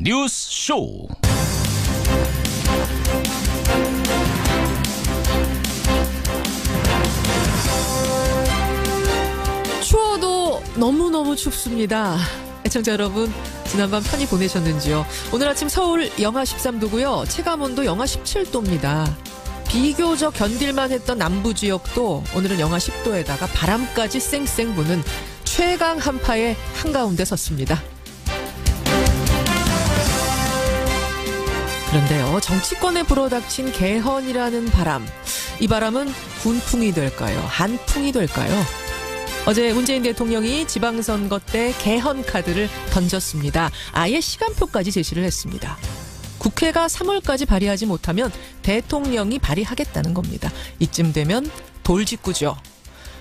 뉴스 쇼. 추워도 너무너무 춥습니다. 애청자 여러분, 지난밤 편히 보내셨는지요? 오늘 아침 서울 영하 13도고요. 체감온도 영하 17도입니다. 비교적 견딜만 했던 남부 지역도 오늘은 영하 10도에다가 바람까지 쌩쌩 부는 최강 한파의 한가운데 섰습니다. 그런데요, 정치권에 불어닥친 개헌이라는 바람. 이 바람은 군풍이 될까요? 한풍이 될까요? 어제 문재인 대통령이 지방선거 때 개헌 카드를 던졌습니다. 아예 시간표까지 제시를 했습니다. 국회가 3월까지 발의하지 못하면 대통령이 발의하겠다는 겁니다. 이쯤 되면 돌직구죠.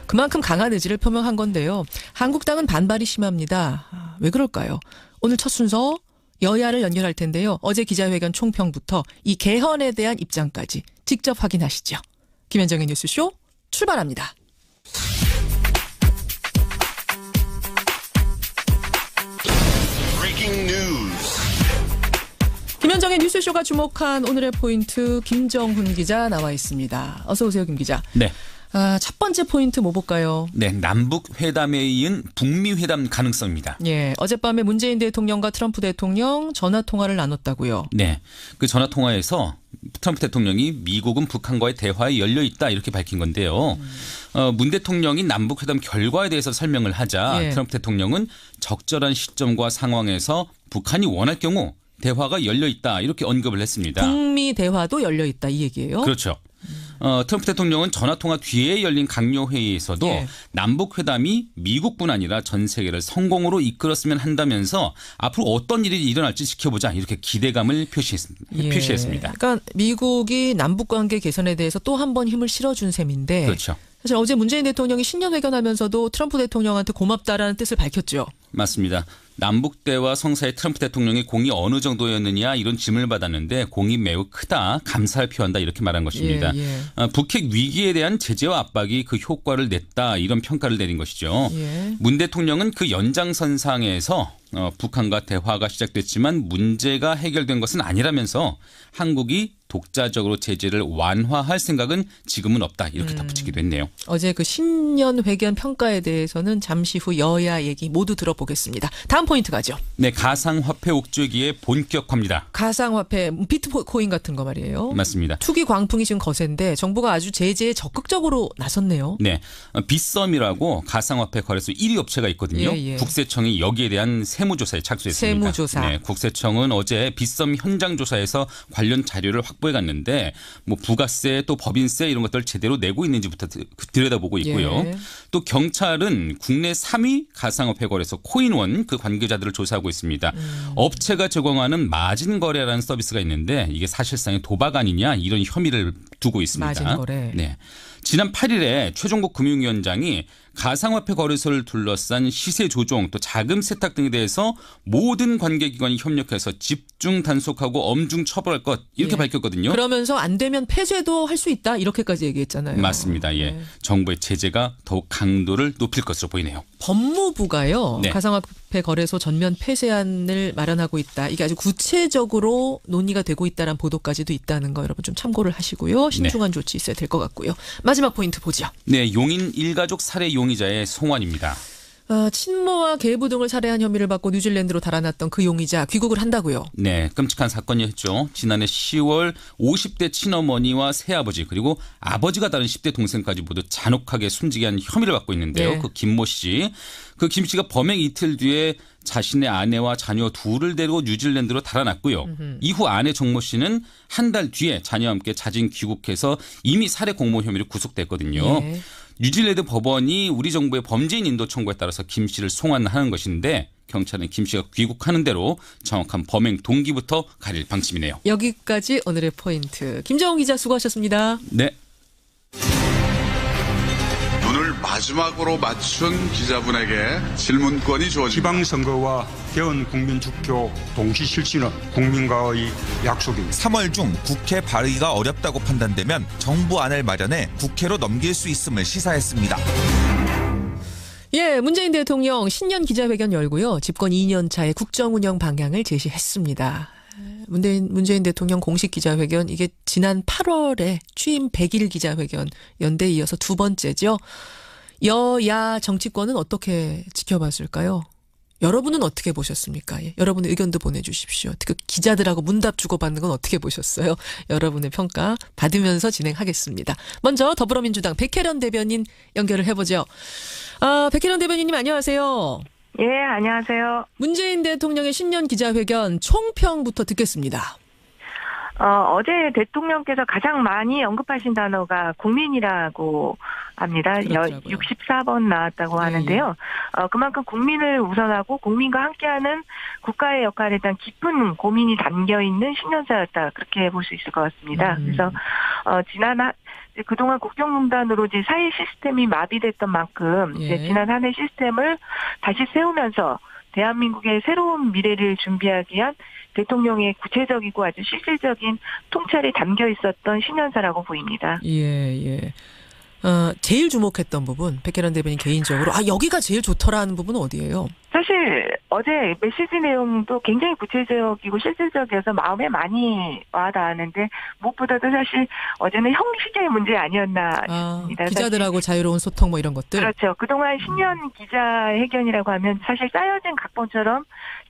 그만큼 강한 의지를 표명한 건데요. 한국당은 반발이 심합니다. 왜 그럴까요? 오늘 첫 순서 여야를 연결할 텐데요. 어제 기자회견 총평부터 이 개헌에 대한 입장까지 직접 확인하시죠. 김현정의 뉴스쇼 출발합니다. 김현정의 뉴스쇼가 주목한 오늘의 포인트, 김정훈 기자 나와 있습니다. 어서 오세요, 김 기자. 네. 첫 번째 포인트 뭐 볼까요? 네, 남북 회담에 이은 북미 회담 가능성입니다. 예, 어젯밤에 문재인 대통령과 트럼프 대통령 전화 통화를 나눴다고요. 네, 그 전화 통화에서 트럼프 대통령이 미국은 북한과의 대화에 열려 있다 이렇게 밝힌 건데요. 문 대통령이 남북 회담 결과에 대해서 설명을 하자 트럼프 대통령은 적절한 시점과 상황에서 북한이 원할 경우 대화가 열려 있다 이렇게 언급을 했습니다. 북미 대화도 열려 있다 이 얘기예요? 그렇죠. 트럼프 대통령은 전화통화 뒤에 열린 강요회의에서도 남북 회담이 미국뿐 아니라 전 세계를 성공으로 이끌었으면 한다면서 앞으로 어떤 일이 일어날지 지켜보자 이렇게 기대감을 표시했습니다. 그러니까 미국이 남북관계 개선에 대해서 또 한 번 힘을 실어준 셈인데 그렇죠. 사실 어제 문재인 대통령이 신년회견하면서도 트럼프 대통령한테 고맙다라는 뜻을 밝혔죠. 맞습니다. 남북대화 성사에 트럼프 대통령의 공이 어느 정도였느냐 이런 질문을 받았는데 공이 매우 크다, 감사를 표한다 이렇게 말한 것입니다. 북핵 위기에 대한 제재와 압박이 그 효과를 냈다 이런 평가를 내린 것이죠. 문 대통령은 그 연장선상에서 북한과 대화가 시작됐지만 문제가 해결된 것은 아니라면서 한국이 독자적으로 제재를 완화할 생각은 지금은 없다 이렇게 덧붙이기도 했네요. 어제 그 신년회견 평가에 대해서는 잠시 후 여야 얘기 모두 들어보겠습니다. 다음 포인트 가죠. 네, 가상화폐 옥죄기에 본격화입니다. 가상화폐 비트코인 같은 거 말이에요. 맞습니다. 투기 광풍이 지금 거센데 정부가 아주 제재에 적극적으로 나섰네요. 네, 빗썸이라고 가상화폐 거래소 1위 업체가 있거든요. 국세청이 여기에 대한 세무조사에 착수했습니다. 세무조사. 네, 국세청은 어제 빗썸 현장 조사에서 관련 자료를 확보해 갔는데 뭐 부가세 또 법인세 이런 것들 제대로 내고 있는지부터 들여다보고 있고요. 또 경찰은 국내 3위 가상화폐 거래소 코인원 그 관계자들을 조사하고 있습니다. 업체가 제공하는 마진 거래라는 서비스가 있는데 이게 사실상의 도박 아니냐 이런 혐의를 두고 있습니다. 마진 거래. 네. 지난 8일에 최종국 금융위원장이 가상화폐 거래소를 둘러싼 시세 조종 또 자금 세탁 등에 대해서 모든 관계기관이 협력해서 집중 단속하고 엄중 처벌할 것 이렇게 밝혔거든요. 그러면서 안 되면 폐쇄도 할 수 있다 이렇게까지 얘기했잖아요. 맞습니다. 예. 정부의 제재가 더욱 강도를 높일 것으로 보이네요. 법무부가요. 가상화폐 거래소 전면 폐쇄안을 마련하고 있다. 이게 아주 구체적으로 논의가 되고 있다는 보도까지도 있다는 거 여러분 좀 참고를 하시고요. 신중한 조치 있어야 될 것 같고요. 마지막 포인트 보죠. 네, 용인 일가족 살해 용의자의 송환입니다. 친모와 계부 등을 살해한 혐의를 받고 뉴질랜드로 달아났던 그 용의자 귀국을 한다고요. 네, 끔찍한 사건이었죠. 지난해 10월 50대 친어머니와 새아버지 그리고 아버지가 다른 10대 동생까지 모두 잔혹하게 숨지게 한 혐의를 받고 있는데요. 그 김모 씨. 그 김 씨가 범행 이틀 뒤에 자신의 아내와 자녀 둘을 데리고 뉴질랜드로 달아났고요. 이후 아내 정모 씨는 한 달 뒤에 자녀와 함께 자진 귀국해서 이미 살해 공모 혐의로 구속됐거든요. 뉴질랜드 법원이 우리 정부의 범죄인 인도 청구에 따라서 김 씨를 송환하는 것인데 경찰은 김 씨가 귀국하는 대로 정확한 범행 동기부터 가릴 방침이네요. 여기까지 오늘의 포인트. 김정훈 기자 수고하셨습니다. 네. 눈을 마지막으로 맞춘 기자분에게 질문권이 주어집니다. 지방선거와 개헌 국민투표 동시 실시는 국민과의 약속입니다. 3월 중 국회 발의가 어렵다고 판단되면 정부안을 마련해 국회로 넘길 수 있음을 시사했습니다. 예, 문재인 대통령 신년 기자회견 열고요. 집권 2년 차의 국정운영 방향을 제시했습니다. 문재인 대통령 공식 기자회견, 이게 지난 8월에 취임 100일 기자회견 연대에 이어서 두 번째죠. 여야 정치권은 어떻게 지켜봤을까요? 여러분은 어떻게 보셨습니까? 예, 여러분의 의견도 보내주십시오. 특히 기자들하고 문답 주고받는 건 어떻게 보셨어요? 여러분의 평가 받으면서 진행하겠습니다. 먼저 더불어민주당 백혜련 대변인 연결을 해보죠. 백혜련 대변인님 안녕하세요. 예, 안녕하세요. 문재인 대통령의 신년 기자회견 총평부터 듣겠습니다. 어제 대통령께서 가장 많이 언급하신 단어가 국민이라고 합니다. 그렇더라고요. 64번 나왔다고 네. 하는데요. 그만큼 국민을 우선하고 국민과 함께하는 국가의 역할에 대한 깊은 고민이 담겨있는 신년사였다. 그렇게 볼 수 있을 것 같습니다. 그래서 그동안 국정농단으로 이제 사회 시스템이 마비됐던 만큼 예. 이제 지난 한 해 시스템을 다시 세우면서 대한민국의 새로운 미래를 준비하기 위한 대통령의 구체적이고 아주 실질적인 통찰이 담겨 있었던 신년사라고 보입니다. 예. 제일 주목했던 부분, 백혜련 대변인 개인적으로 여기가 제일 좋더라 하는 부분은 어디예요? 사실 어제 메시지 내용도 굉장히 구체적이고 실질적이어서 마음에 많이 와닿았는데 무엇보다도 사실 어제는 형식의 문제 아니었나 싶습니다. 기자들하고 자유로운 소통 뭐 이런 것들. 그렇죠. 그동안 신년 기자회견이라고 하면 사실 짜여진 각본처럼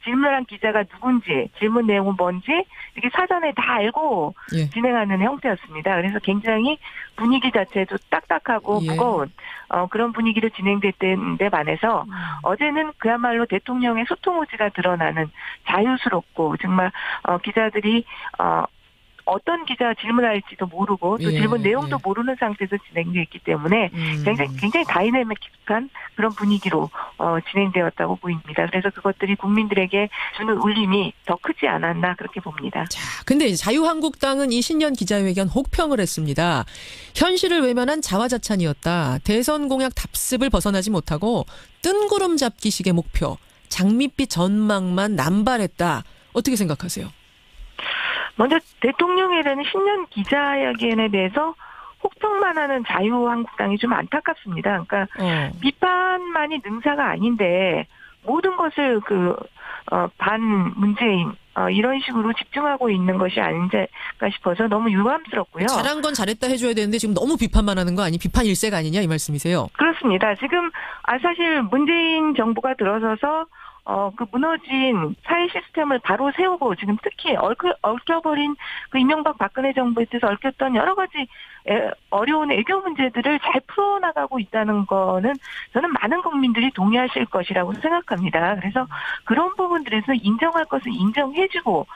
질문한 기자가 누군지, 질문 내용은 뭔지 이렇게 사전에 다 알고 예. 진행하는 형태였습니다. 그래서 굉장히 분위기 자체도 딱딱하고 예. 무거운 그런 분위기로 진행됐는데 반해서 어제는 그야말로 대통령의 소통 의지가 드러나는 자유스럽고 정말 기자들이 어떤 기자가 질문할지도 모르고 또 예, 질문 내용도 예. 모르는 상태에서 진행되었기 때문에 굉장히 다이내믹한 그런 분위기로 진행되었다고 보입니다. 그래서 그것들이 국민들에게 주는 울림이 더 크지 않았나 그렇게 봅니다. 자, 근데 이제 자유한국당은 이 신년 기자회견 혹평을 했습니다. 현실을 외면한 자화자찬이었다. 대선 공약 답습을 벗어나지 못하고 뜬구름 잡기식의 목표, 장밋빛 전망만 남발했다. 어떻게 생각하세요? 먼저 대통령에 대한 신년 기자회견에 대해서 혹평만 하는 자유한국당이 좀 안타깝습니다. 그러니까 비판만이 능사가 아닌데 모든 것을 반 문재인 이런 식으로 집중하고 있는 것이 아닌가 싶어서 너무 유감스럽고요. 잘한 건 잘했다 해줘야 되는데 지금 너무 비판만 하는 거 아니? 비판 일색 아니냐 이 말씀이세요? 그렇습니다. 지금 사실 문재인 정부가 들어서서 그 무너진 사회 시스템을 바로 세우고 지금 특히 얽혀버린 그 이명박 박근혜 정부에 대해서 얽혔던 여러 가지 어려운 애교 문제들을 잘 풀어나가고 있다는 거는 저는 많은 국민들이 동의하실 것이라고 생각합니다. 그래서 그런 부분들에서 인정할 것은 인정해주고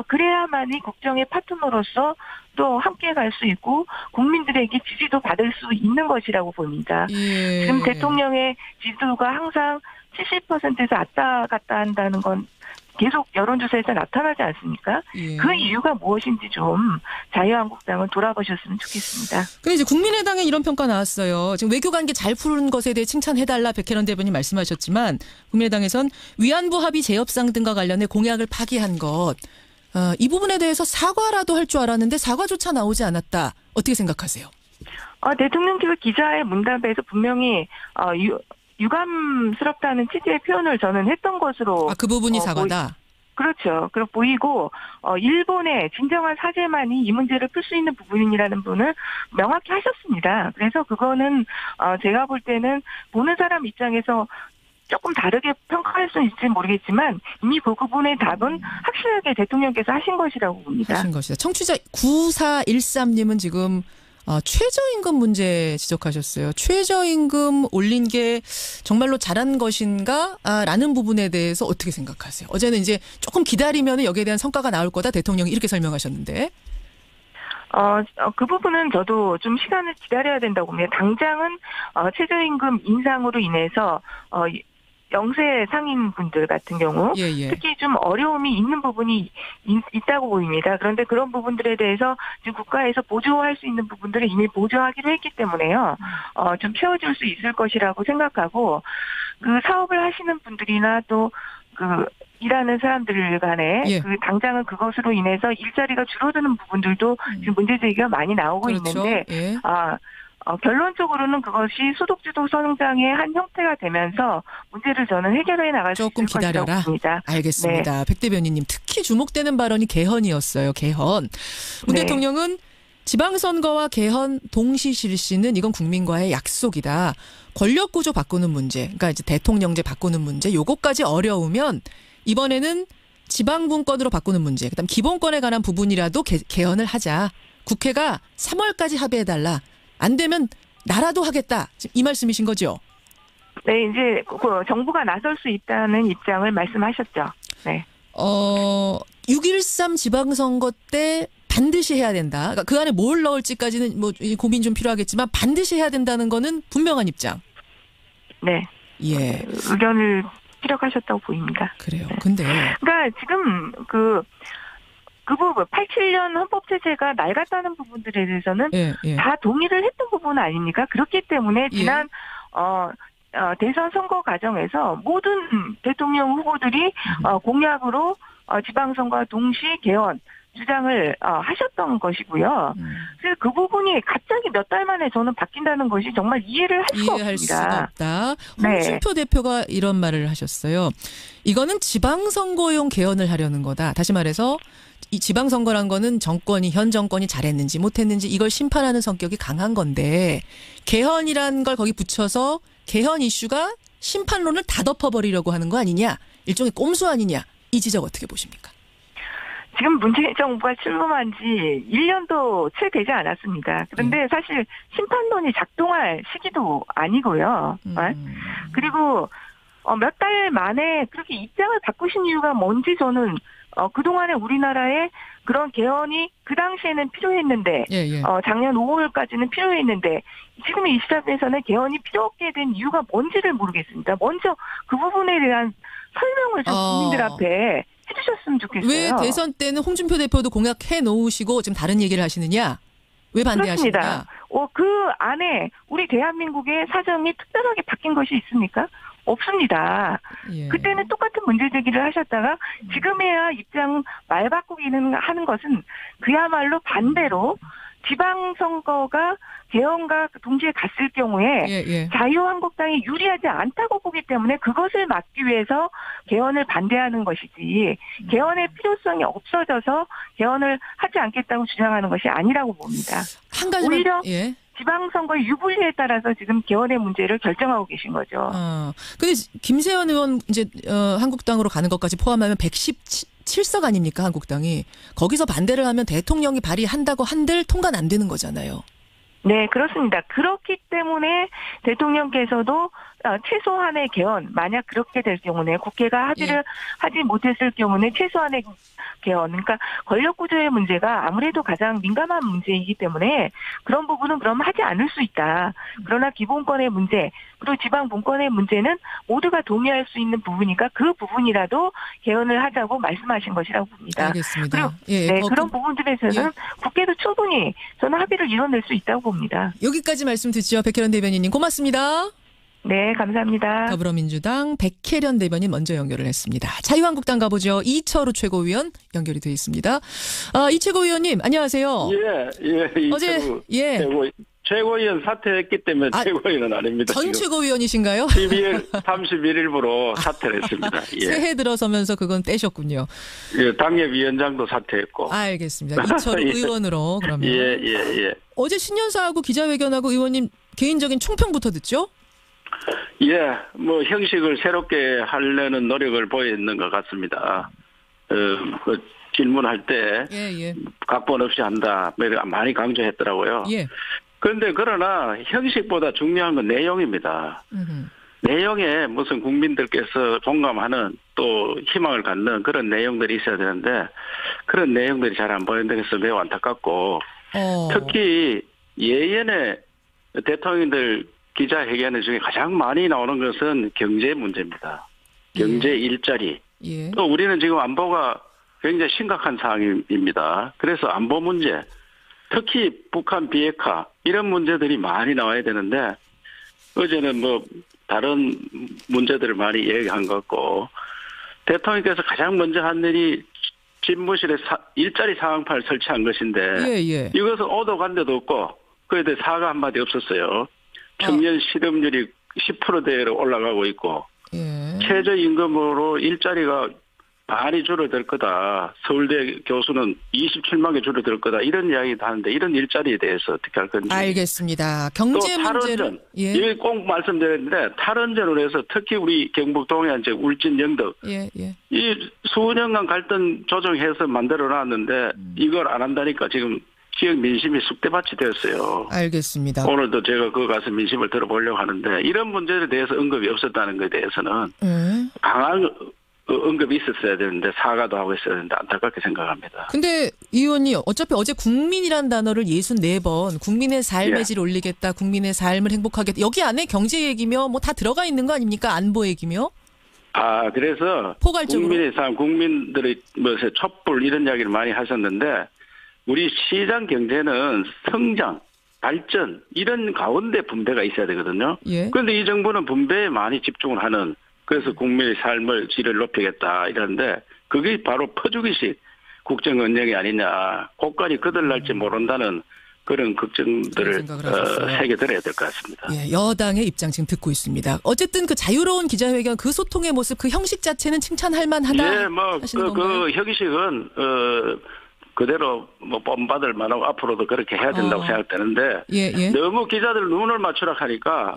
그래야만이 국정의 파트너로서 또 함께 갈 수 있고 국민들에게 지지도 받을 수 있는 것이라고 봅니다. 예. 지금 대통령의 지지도가 항상 70%에서 왔다 갔다 한다는 건 계속 여론조사에서 나타나지 않습니까? 예. 그 이유가 무엇인지 좀 자유한국당은 돌아보셨으면 좋겠습니다. 근데 이제 국민의당에 이런 평가 나왔어요. 지금 외교관계 잘 푸는 것에 대해 칭찬해달라 백혜련 대변인 말씀하셨지만 국민의당에선 위안부 합의 재협상 등과 관련해 공약을 파기한 것. 이 부분에 대해서 사과라도 할 줄 알았는데 사과조차 나오지 않았다. 어떻게 생각하세요? 대통령께서 기자의 문답에서 분명히 유감스럽다는 취지의 표현을 저는 했던 것으로. 그 부분이 사과다? 그렇죠. 그리고 보이고 일본의 진정한 사죄만이 이 문제를 풀 수 있는 부분이라는 분을 명확히 하셨습니다. 그래서 그거는 제가 볼 때는 보는 사람 입장에서 조금 다르게 평가할 수는 있을지 모르겠지만 이미 그 부분의 답은 확실하게 대통령께서 하신 것이라고 봅니다. 하신 것이다. 청취자 9413님은 지금 최저임금 문제 지적하셨어요. 최저임금 올린 게 정말로 잘한 것인가? 라는 부분에 대해서 어떻게 생각하세요? 어제는 이제 조금 기다리면 여기에 대한 성과가 나올 거다. 대통령이 이렇게 설명하셨는데. 그 부분은 저도 좀 시간을 기다려야 된다고 봅니다. 당장은 최저임금 인상으로 인해서 영세 상인분들 같은 경우 특히 좀 어려움이 있는 부분이 있다고 보입니다. 그런데 그런 부분들에 대해서 지금 국가에서 보조할 수 있는 부분들을 이미 보조하기로 했기 때문에요. 좀 채워줄 수 있을 것이라고 생각하고 그 사업을 하시는 분들이나 또 일하는 사람들 간에 당장은 그것으로 인해서 일자리가 줄어드는 부분들도 지금 문제 제기가 많이 나오고 있는데 결론적으로는 그것이 소득주도 성장의 한 형태가 되면서 문제를 저는 해결해 나갈 수 있을 조금 기다려라. 것이라고 봅니다. 알겠습니다. 백 대변인님 특히 주목되는 발언이 개헌이었어요. 개헌. 문 네. 대통령은 지방선거와 개헌 동시 실시는 이건 국민과의 약속이다. 권력구조 바꾸는 문제, 그러니까 이제 대통령제 바꾸는 문제, 요거까지 어려우면 이번에는 지방분권으로 바꾸는 문제, 그다음 기본권에 관한 부분이라도 개헌을 하자. 국회가 3월까지 합의해달라. 안 되면 나라도 하겠다. 지금 이 말씀이신 거죠? 네, 이제 정부가 나설 수 있다는 입장을 말씀하셨죠. 네. 6.13 지방선거 때 반드시 해야 된다. 그러니까 그 안에 뭘 넣을지까지는 뭐 고민 좀 필요하겠지만 반드시 해야 된다는 거는 분명한 입장. 네. 예. 의견을 피력하셨다고 보입니다. 그래요. 근데 그러니까 지금 그 부분 87년 헌법 체제가 낡았다는 부분들에 대해서는 예. 다 동의를 했던 부분 아닙니까? 그렇기 때문에 지난 대선 선거 과정에서 모든 대통령 후보들이 공약으로 지방선거와 동시 개헌 주장을 하셨던 것이고요. 그래서 그 부분이 갑자기 몇 달 만에 저는 바뀐다는 것이 정말 이해를 할 수가 이해할 없습니다. 수가 없다. 네. 홍준표 대표가 이런 말을 하셨어요. 이거는 지방선거용 개헌을 하려는 거다. 다시 말해서 이 지방선거란 거는 현 정권이 잘했는지 못했는지 이걸 심판하는 성격이 강한 건데 개헌이란 걸 거기 붙여서 개헌 이슈가 심판론을 다 덮어버리려고 하는 거 아니냐. 일종의 꼼수 아니냐. 이 지적 어떻게 보십니까? 지금 문재인 정부가 출범한 지 1년도 채 되지 않았습니다. 그런데 사실 심판론이 작동할 시기도 아니고요. 그리고 몇 달 만에 그렇게 입장을 바꾸신 이유가 뭔지 저는 그동안에 우리나라에 그런 개헌이 그 당시에는 필요했는데 작년 5월까지는 필요했는데 지금 이 시점에서는 개헌이 필요 없게 된 이유가 뭔지를 모르겠습니다. 먼저 그 부분에 대한 설명을 좀 국민들 앞에 해주셨으면 좋겠어요. 왜 대선 때는 홍준표 대표도 공약해 놓으시고 지금 다른 얘기를 하시느냐? 왜 반대하시느냐? 그렇습니다. 그 안에 우리 대한민국의 사정이 특별하게 바뀐 것이 있습니까? 없습니다. 예. 그때는 똑같은 문제 제기를 하셨다가 지금에야 입장 말 바꾸기는 하는 것은 그야말로 반대로 지방선거가 개헌과 동시에 갔을 경우에 자유한국당이 유리하지 않다고 보기 때문에 그것을 막기 위해서 개헌을 반대하는 것이지 개헌의 필요성이 없어져서 개헌을 하지 않겠다고 주장하는 것이 아니라고 봅니다. 한 가지만, 오히려 지방선거의 유불리에 따라서 지금 개헌의 문제를 결정하고 계신 거죠. 근데 김세현 의원 이제 한국당으로 가는 것까지 포함하면 117석 아닙니까, 한국당이. 거기서 반대를 하면 대통령이 발의한다고 한들 통과는 안 되는 거잖아요. 네, 그렇습니다. 그렇기 때문에 대통령께서도 최소한의 개헌, 만약 그렇게 될 경우는 국회가 합의를 하지 못했을 경우는 최소한의 개헌, 그러니까 권력구조의 문제가 아무래도 가장 민감한 문제이기 때문에 그런 부분은 그럼 하지 않을 수 있다. 그러나 기본권의 문제, 그리고 지방분권의 문제는 모두가 동의할 수 있는 부분이니까 그 부분이라도 개헌을 하자고 말씀하신 것이라고 봅니다. 알겠습니다. 그리고 그런 부분들에서는 국회도 충분히 저는 합의를 이뤄낼 수 있다고 봅니다. 여기까지 말씀 듣죠. 백혜련 대변인님 고맙습니다. 네, 감사합니다. 더불어민주당 백혜련 대변인 먼저 연결을 했습니다. 자유한국당 가보죠. 이철우 최고위원 연결이 되어 있습니다. 이 최고위원님 안녕하세요. 예. 어제 최고위원 사퇴했기 때문에 최고위원은 아닙니다. 전 최고위원이신가요? 12월 31일부로 사퇴를 했습니다. 새해 들어서면서 그건 떼셨군요. 예, 당협위원장도 사퇴했고. 알겠습니다. 이철우 의원으로 그러면. 예. 어제 신년사하고 기자회견하고 의원님 개인적인 총평부터 듣죠? 예, 형식을 새롭게 하려는 노력을 보였는 것 같습니다. 질문할 때 각본 없이 한다 많이 강조했더라고요. 그런데 그러나 형식보다 중요한 건 내용입니다. 내용에 무슨 국민들께서 공감하는 또 희망을 갖는 그런 내용들이 있어야 되는데 그런 내용들이 잘 안 보이는 데서 매우 안타깝고 특히 예전에 대통령들 기자회견 중에 가장 많이 나오는 것은 경제 문제입니다. 경제 일자리. 또 우리는 지금 안보가 굉장히 심각한 상황입니다. 그래서 안보 문제, 특히 북한 비핵화 이런 문제들이 많이 나와야 되는데 어제는 다른 문제들을 많이 얘기한 것 같고 대통령께서 가장 먼저 한 일이 집무실에 일자리 상황판을 설치한 것인데 이것은 오도 간 데도 없고 그에 대해 사과 한마디 없었어요. 청년 실업률이 10%대로 올라가고 있고 예. 최저임금으로 일자리가 많이 줄어들 거다. 서울대 교수는 27만 개 줄어들 거다. 이런 이야기도 하는데 이런 일자리에 대해서 어떻게 할 건지. 알겠습니다. 경제 또 탈원전. 예. 이게 꼭 말씀드렸는데 탈원전으로 해서 특히 우리 경북 동해안 울진 영덕 예. 이 수년간 갈등 조정해서 만들어놨는데 이걸 안 한다니까 지금 지역 민심이 쑥대밭이 되었어요. 알겠습니다. 오늘도 제가 그 가서 민심을 들어보려고 하는데 이런 문제에 대해서 언급이 없었다는 것에 대해서는 강한 언급이 있었어야 되는데 사과도 하고 있어야 되는데 안타깝게 생각합니다. 근데 이 의원님 어차피 어제 국민이란 단어를 64번 국민의 삶의 질 올리겠다. 국민의 삶을 행복하겠다. 여기 안에 경제 얘기며 뭐 다 들어가 있는 거 아닙니까? 안보 얘기며. 그래서 포괄적으로. 국민의 삶, 국민들의 촛불 이런 이야기를 많이 하셨는데 우리 시장 경제는 성장, 발전 이런 가운데 분배가 있어야 되거든요. 예. 그런데 이 정부는 분배에 많이 집중을 하는 그래서 국민의 삶을 질을 높이겠다 이러는데 그게 바로 퍼주기식 국정운영이 아니냐. 고깔이 거들날지 모른다는 그런 걱정들을 새겨들어야 될 것 같습니다. 예, 여당의 입장 지금 듣고 있습니다. 어쨌든 그 자유로운 기자회견 그 소통의 모습 그 형식 자체는 칭찬할 만하다. 예, 뭐 그 형식은 그대로 뭐 본받을 만하고 앞으로도 그렇게 해야 된다고 생각되는데 너무 기자들 눈을 맞추라 하니까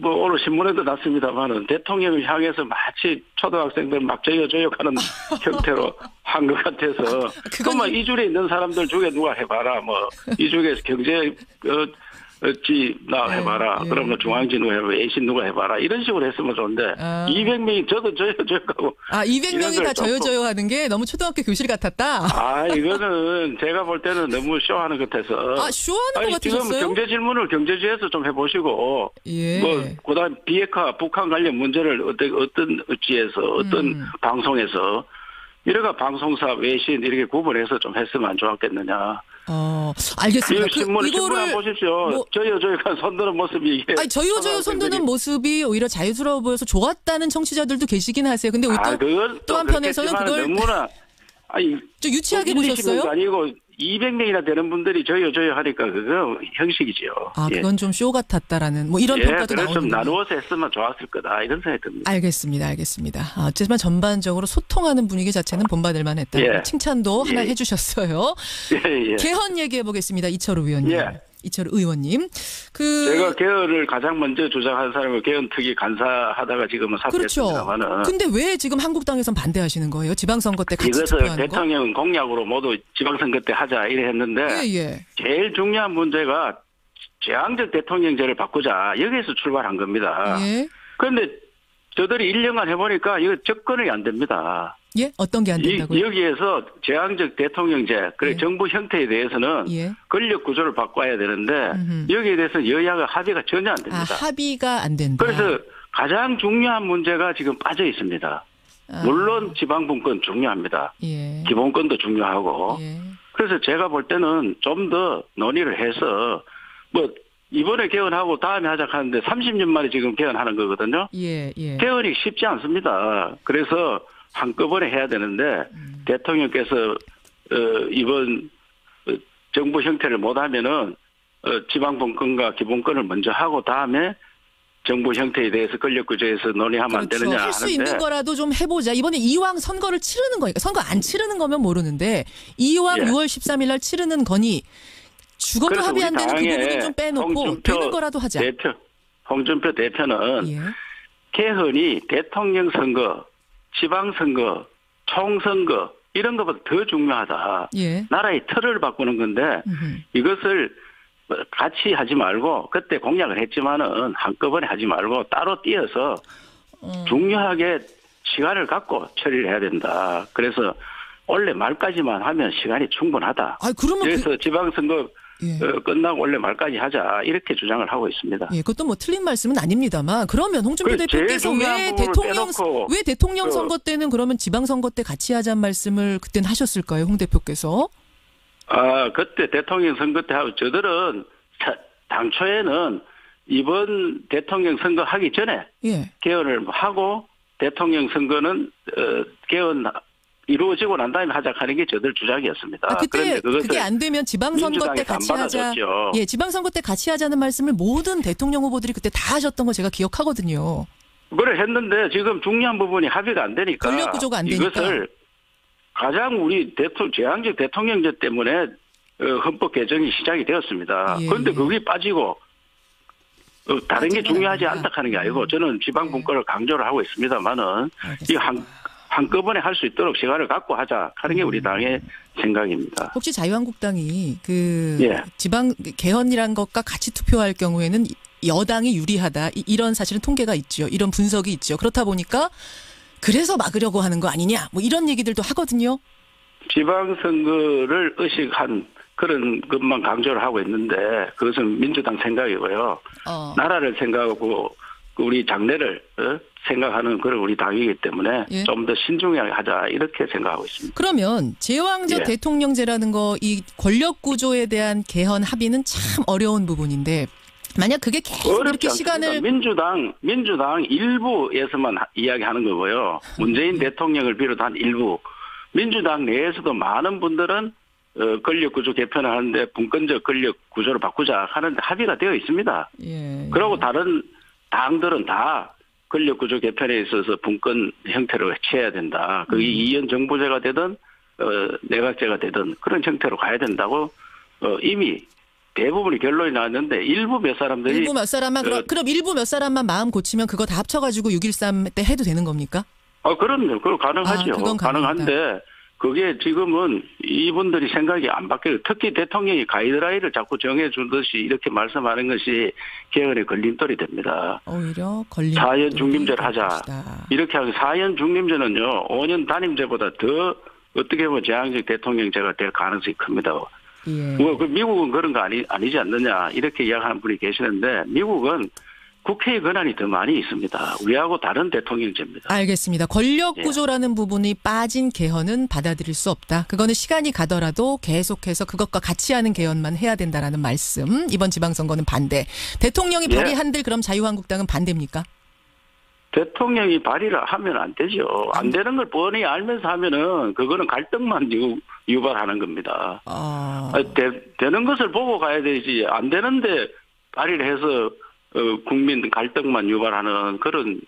뭐 오늘 신문에도 났습니다만은 대통령을 향해서 마치 초등학생들 막 저요저요하는 형태로 한 것 같아서 그만 이 줄에 있는 사람들 중에 누가 해봐라 뭐 이 중에서 경제 어찌 나 해봐라. 그러면 중앙지 누가 해봐라. 외신 누가 해봐라. 이런 식으로 했으면 좋은데 200명이 저도 저요저요하고 200명이 다 저요저요 하는 게 너무 초등학교 교실 같았다. 이거는 제가 볼 때는 너무 쇼하는 것 같아서. 쇼하는 것 같으셨어요? 지금 경제 질문을 경제지에서 좀 해보시고 그다음 비핵화 북한 관련 문제를 어떤 어찌에서 어떤 방송에서 이래가 방송사 외신 이렇게 구분해서 좀 했으면 안 좋았겠느냐. 알겠습니다. 신문 한번 보십시오. 저요저요한 손드는 모습이 이게. 저요저요 손드는 모습이 오히려 자유스러워 보여서 좋았다는 청취자들도 계시긴 하세요. 근데 또 한편에서는 그걸 너무나 좀 유치하게 보셨어요? 아니고 200명이나 되는 분들이 저요저요 하니까 그거 형식이죠. 그건 좀 쇼 같았다라는 뭐 이런 평가도 나오는 좀 나누어서 했으면 좋았을 거다 이런 생각이 듭니다. 알겠습니다. 어쨌든 전반적으로 소통하는 분위기 자체는 본받을 만했다. 칭찬도 하나 해주셨어요. 개헌 얘기해 보겠습니다. 이철우 의원님. 이철우 의원님. 제가 개헌을 가장 먼저 주장한 사람을 개헌특위 간사하다가 지금은 사퇴했습니다만은. 그렇죠. 근데 왜 지금 한국당에선 반대하시는 거예요? 지방선거 때 같이 투표하는 거? 이것을 대통령 공약으로 모두 지방선거 때 하자 이래 했는데 제일 중요한 문제가 재앙적 대통령제를 바꾸자 여기에서 출발한 겁니다. 그런데 저들이 1년간 해보니까 이거 접근이 안 됩니다. 어떤 게 안 된다고요? 여기에서 재앙적 대통령제, 정부 형태에 대해서는 권력 구조를 바꿔야 되는데 여기에 대해서 여야가 합의가 전혀 안 됩니다. 합의가 안 된다. 그래서 가장 중요한 문제가 지금 빠져 있습니다. 물론 지방분권 중요합니다. 기본권도 중요하고. 그래서 제가 볼 때는 좀 더 논의를 해서 이번에 개헌하고 다음에 하자 하는데 30년 만에 지금 개헌하는 거거든요. 개헌이 쉽지 않습니다. 그래서 한꺼번에 해야 되는데 대통령께서 이번 정부 형태를 못하면은 지방분권과 기본권을 먼저 하고 다음에 정부 형태에 대해서 권력구조에서 논의하면 안 되느냐 하는데. 할 수 있는 거라도 좀 해보자. 이번에 이왕 선거를 치르는 거니까 선거 안 치르는 거면 모르는데 이왕 6월 13일 날 치르는 거니 죽어도 합의 안 되는 그 부분은 좀 빼놓고 되는 거라도 하자. 홍준표 대표는 개헌이 대통령 선거, 지방선거, 총선거 이런 것보다 더 중요하다. 나라의 틀을 바꾸는 건데 이것을 같이 하지 말고 그때 공약을 했지만은 한꺼번에 하지 말고 따로 띄어서 중요하게 시간을 갖고 처리를 해야 된다. 그래서 원래 말까지만 하면 시간이 충분하다. 그래서 지방선거 끝나고 원래 말까지 하자 이렇게 주장을 하고 있습니다. 그것도 뭐 틀린 말씀은 아닙니다만 그러면 홍준표 대표께서 왜 대통령 선거 때는 그러면 지방선거 때 같이 하자는 말씀을 그때는 하셨을까요, 홍 대표께서? 그때 대통령 선거 때 하고 저들은 당초에는 이번 대통령 선거 하기 전에 개헌을 하고 대통령 선거는 개헌 이루어지고 난 다음에 하자 하는 게 저들 주장이었습니다. 그때 그게 안 되면 지방선거 때 같이 하자. 예, 지방선거 때 같이 하자는 말씀을 모든 대통령 후보들이 그때 다 하셨던 거 제가 기억하거든요. 그래 했는데 지금 중요한 부분이 합의가 안 되니까 권력 구조가 안 되니까 이것을 가장 우리 제왕적 대통령제 때문에 헌법 개정이 시작이 되었습니다. 그런데 그게 빠지고 다른 게 중요하지 않다 하는 게 아니고 저는 지방 분권을 강조를 하고 있습니다만은 이 한꺼번에 할 수 있도록 시간을 갖고 하자 하는 게 우리 당의 생각입니다. 혹시 자유한국당이 지방 개헌이란 것과 같이 투표할 경우에는 여당이 유리하다 이런 사실은 통계가 있죠. 이런 분석이 있죠. 그렇다 보니까 그래서 막으려고 하는 거 아니냐 뭐 이런 얘기들도 하거든요. 지방선거를 의식한 그런 것만 강조를 하고 있는데 그것은 민주당 생각이고요. 나라를 생각하고 우리 장래를 생각하는 그런 우리 당이기 때문에 좀 더 신중하게 하자 이렇게 생각하고 있습니다. 그러면 제왕적 대통령제라는 거 이 권력 구조에 대한 개헌 합의는 참 어려운 부분인데 만약 그게 계속 이렇게 시간을 민주당 일부에서만 이야기하는 거고요. 문재인 대통령을 비롯한 일부 민주당 내에서도 많은 분들은 권력 구조 개편을 하는데 분권적 권력 구조로 바꾸자 하는데 합의가 되어 있습니다. 그리고 다른 당들은 다 권력 구조 개편에 있어서 분권 형태로 취해야 된다. 그게 이현 정부제가 되든 내각제가 되든 그런 형태로 가야 된다고 이미 대부분이 결론이 나왔는데 일부 몇 사람만 그럼 일부 몇 사람만 마음 고치면 그거 다 합쳐가지고 6.13 때 해도 되는 겁니까? 그럼요. 그거 가능하죠. 그건 가능한데 그게 지금은 이분들이 생각이 안 바뀌어요. 특히 대통령이 가이드라인을 자꾸 정해주듯이 이렇게 말씀하는 것이 개헌의 걸림돌이 됩니다. 오히려 사연 중림제를 하자. 이렇게 하고 사연 중림제는요. 5년 단임제보다 더 어떻게 보면 제왕적 대통령제가 될 가능성이 큽니다. 그 미국은 그런 거 아니지 않느냐 이렇게 이야기하는 분이 계시는데 미국은 국회의 권한이 더 많이 있습니다. 우리하고 다른 대통령제입니다. 알겠습니다. 권력 구조라는 부분이 빠진 개헌은 받아들일 수 없다. 그거는 시간이 가더라도 계속해서 그것과 같이 하는 개헌만 해야 된다라는 말씀. 이번 지방선거는 반대. 대통령이 발의한들 그럼 자유한국당은 반대입니까? 대통령이 발의를 하면 안 되죠. 안 되는 걸 뻔히 알면서 하면은 그거는 갈등만 유발하는 겁니다. 되는 것을 보고 가야 되지. 안 되는데 발의를 해서 국민 갈등만 유발하는 그런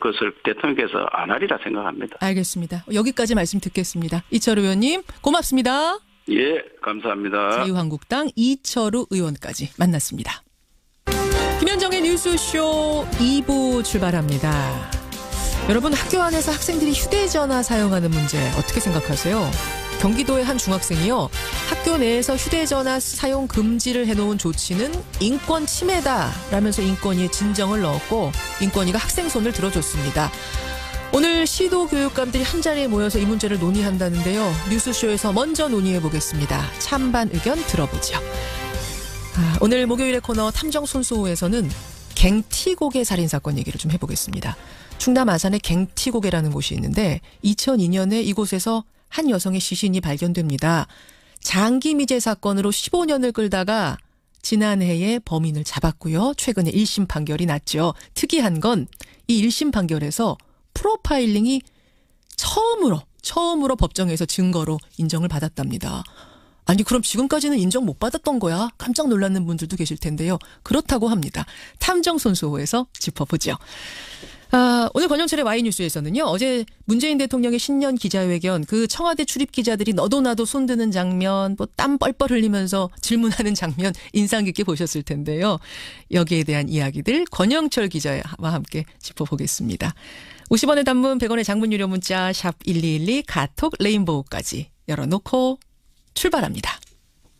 것을 대통령께서 안 하리라 생각합니다. 알겠습니다. 여기까지 말씀 듣겠습니다. 이철우 의원님 고맙습니다. 예, 감사합니다. 자유한국당 이철우 의원까지 만났습니다. 김현정의 뉴스쇼 2부 출발합니다. 여러분 학교 안에서 학생들이 휴대전화 사용하는 문제 어떻게 생각하세요? 경기도의 한 중학생이요. 학교 내에서 휴대전화 사용 금지를 해놓은 조치는 인권 침해다라면서 인권위에 진정을 넣었고 인권위가 학생 손을 들어줬습니다. 오늘 시도교육감들이 한자리에 모여서 이 문제를 논의한다는데요. 뉴스쇼에서 먼저 논의해보겠습니다. 찬반 의견 들어보죠. 오늘 목요일의 코너 탐정손수호에서는 갱티고개 살인사건 얘기를 좀 해보겠습니다. 충남 아산에 갱티고개라는 곳이 있는데 2002년에 이곳에서 한 여성의 시신이 발견됩니다. 장기 미제 사건으로 15년을 끌다가 지난해에 범인을 잡았고요. 최근에 1심 판결이 났죠. 특이한 건 이 1심 판결에서 프로파일링이 처음으로 법정에서 증거로 인정을 받았답니다. 아니 그럼 지금까지는 인정 못 받았던 거야? 깜짝 놀라는 분들도 계실 텐데요. 그렇다고 합니다. 탐정손수호에서 짚어보죠. 오늘 권영철의 Y뉴스에서는요. 어제 문재인 대통령의 신년 기자회견 그 청와대 출입 기자들이 너도 나도 손드는 장면 뭐 땀 뻘뻘 흘리면서 질문하는 장면 인상 깊게 보셨을 텐데요. 여기에 대한 이야기들 권영철 기자와 함께 짚어보겠습니다. 50원의 단문 100원의 장문 유료 문자 샵 1212 카톡 레인보우까지 열어놓고 출발합니다.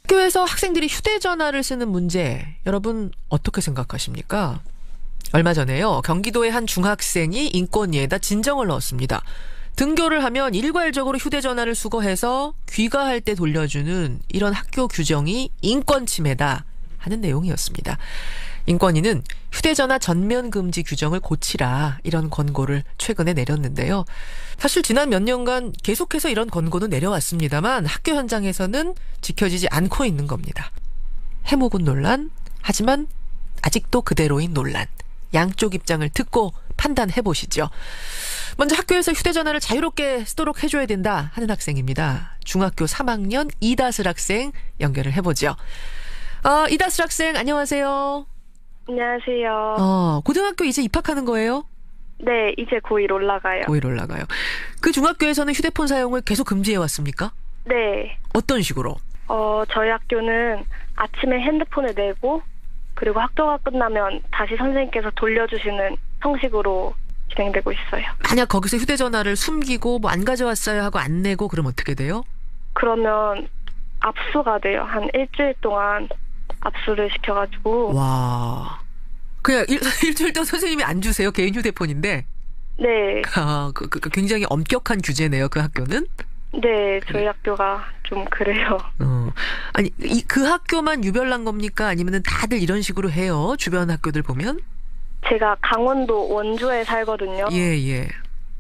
학교에서 학생들이 휴대전화를 쓰는 문제 여러분 어떻게 생각하십니까? 얼마 전에요. 경기도의 한 중학생이 인권위에다 진정을 넣었습니다. 등교를 하면 일괄적으로 휴대전화를 수거해서 귀가할 때 돌려주는 이런 학교 규정이 인권 침해다 하는 내용이었습니다. 인권위는 휴대전화 전면 금지 규정을 고치라 이런 권고를 최근에 내렸는데요. 사실 지난 몇 년간 계속해서 이런 권고는 내려왔습니다만 학교 현장에서는 지켜지지 않고 있는 겁니다. 해묵은 논란, 하지만 아직도 그대로인 논란. 양쪽 입장을 듣고 판단해 보시죠. 먼저 학교에서 휴대전화를 자유롭게 쓰도록 해줘야 된다 하는 학생입니다. 중학교 3학년 이다슬 학생 연결을 해보죠. 이다슬 학생 안녕하세요. 안녕하세요. 고등학교 이제 입학하는 거예요? 네, 이제 고1 올라가요. 고1 올라가요. 그 중학교에서는 휴대폰 사용을 계속 금지해 왔습니까? 네. 어떤 식으로? 저희 학교는 아침에 핸드폰을 내고 그리고 학교가 끝나면 다시 선생님께서 돌려주시는 형식으로 진행되고 있어요. 만약 거기서 휴대전화를 숨기고 뭐 안 가져왔어요 하고 안 내고 그럼 어떻게 돼요? 그러면 압수가 돼요. 한 일주일 동안 압수를 시켜가지고. 와. 그냥 일주일 동안 선생님이 안 주세요? 개인 휴대폰인데? 네. 굉장히 엄격한 규제네요, 그 학교는? 네, 저희 학교가 좀 그래요. 아니, 그 학교만 유별난 겁니까? 아니면 다들 이런 식으로 해요? 주변 학교들 보면? 제가 강원도 원주에 살거든요. 예.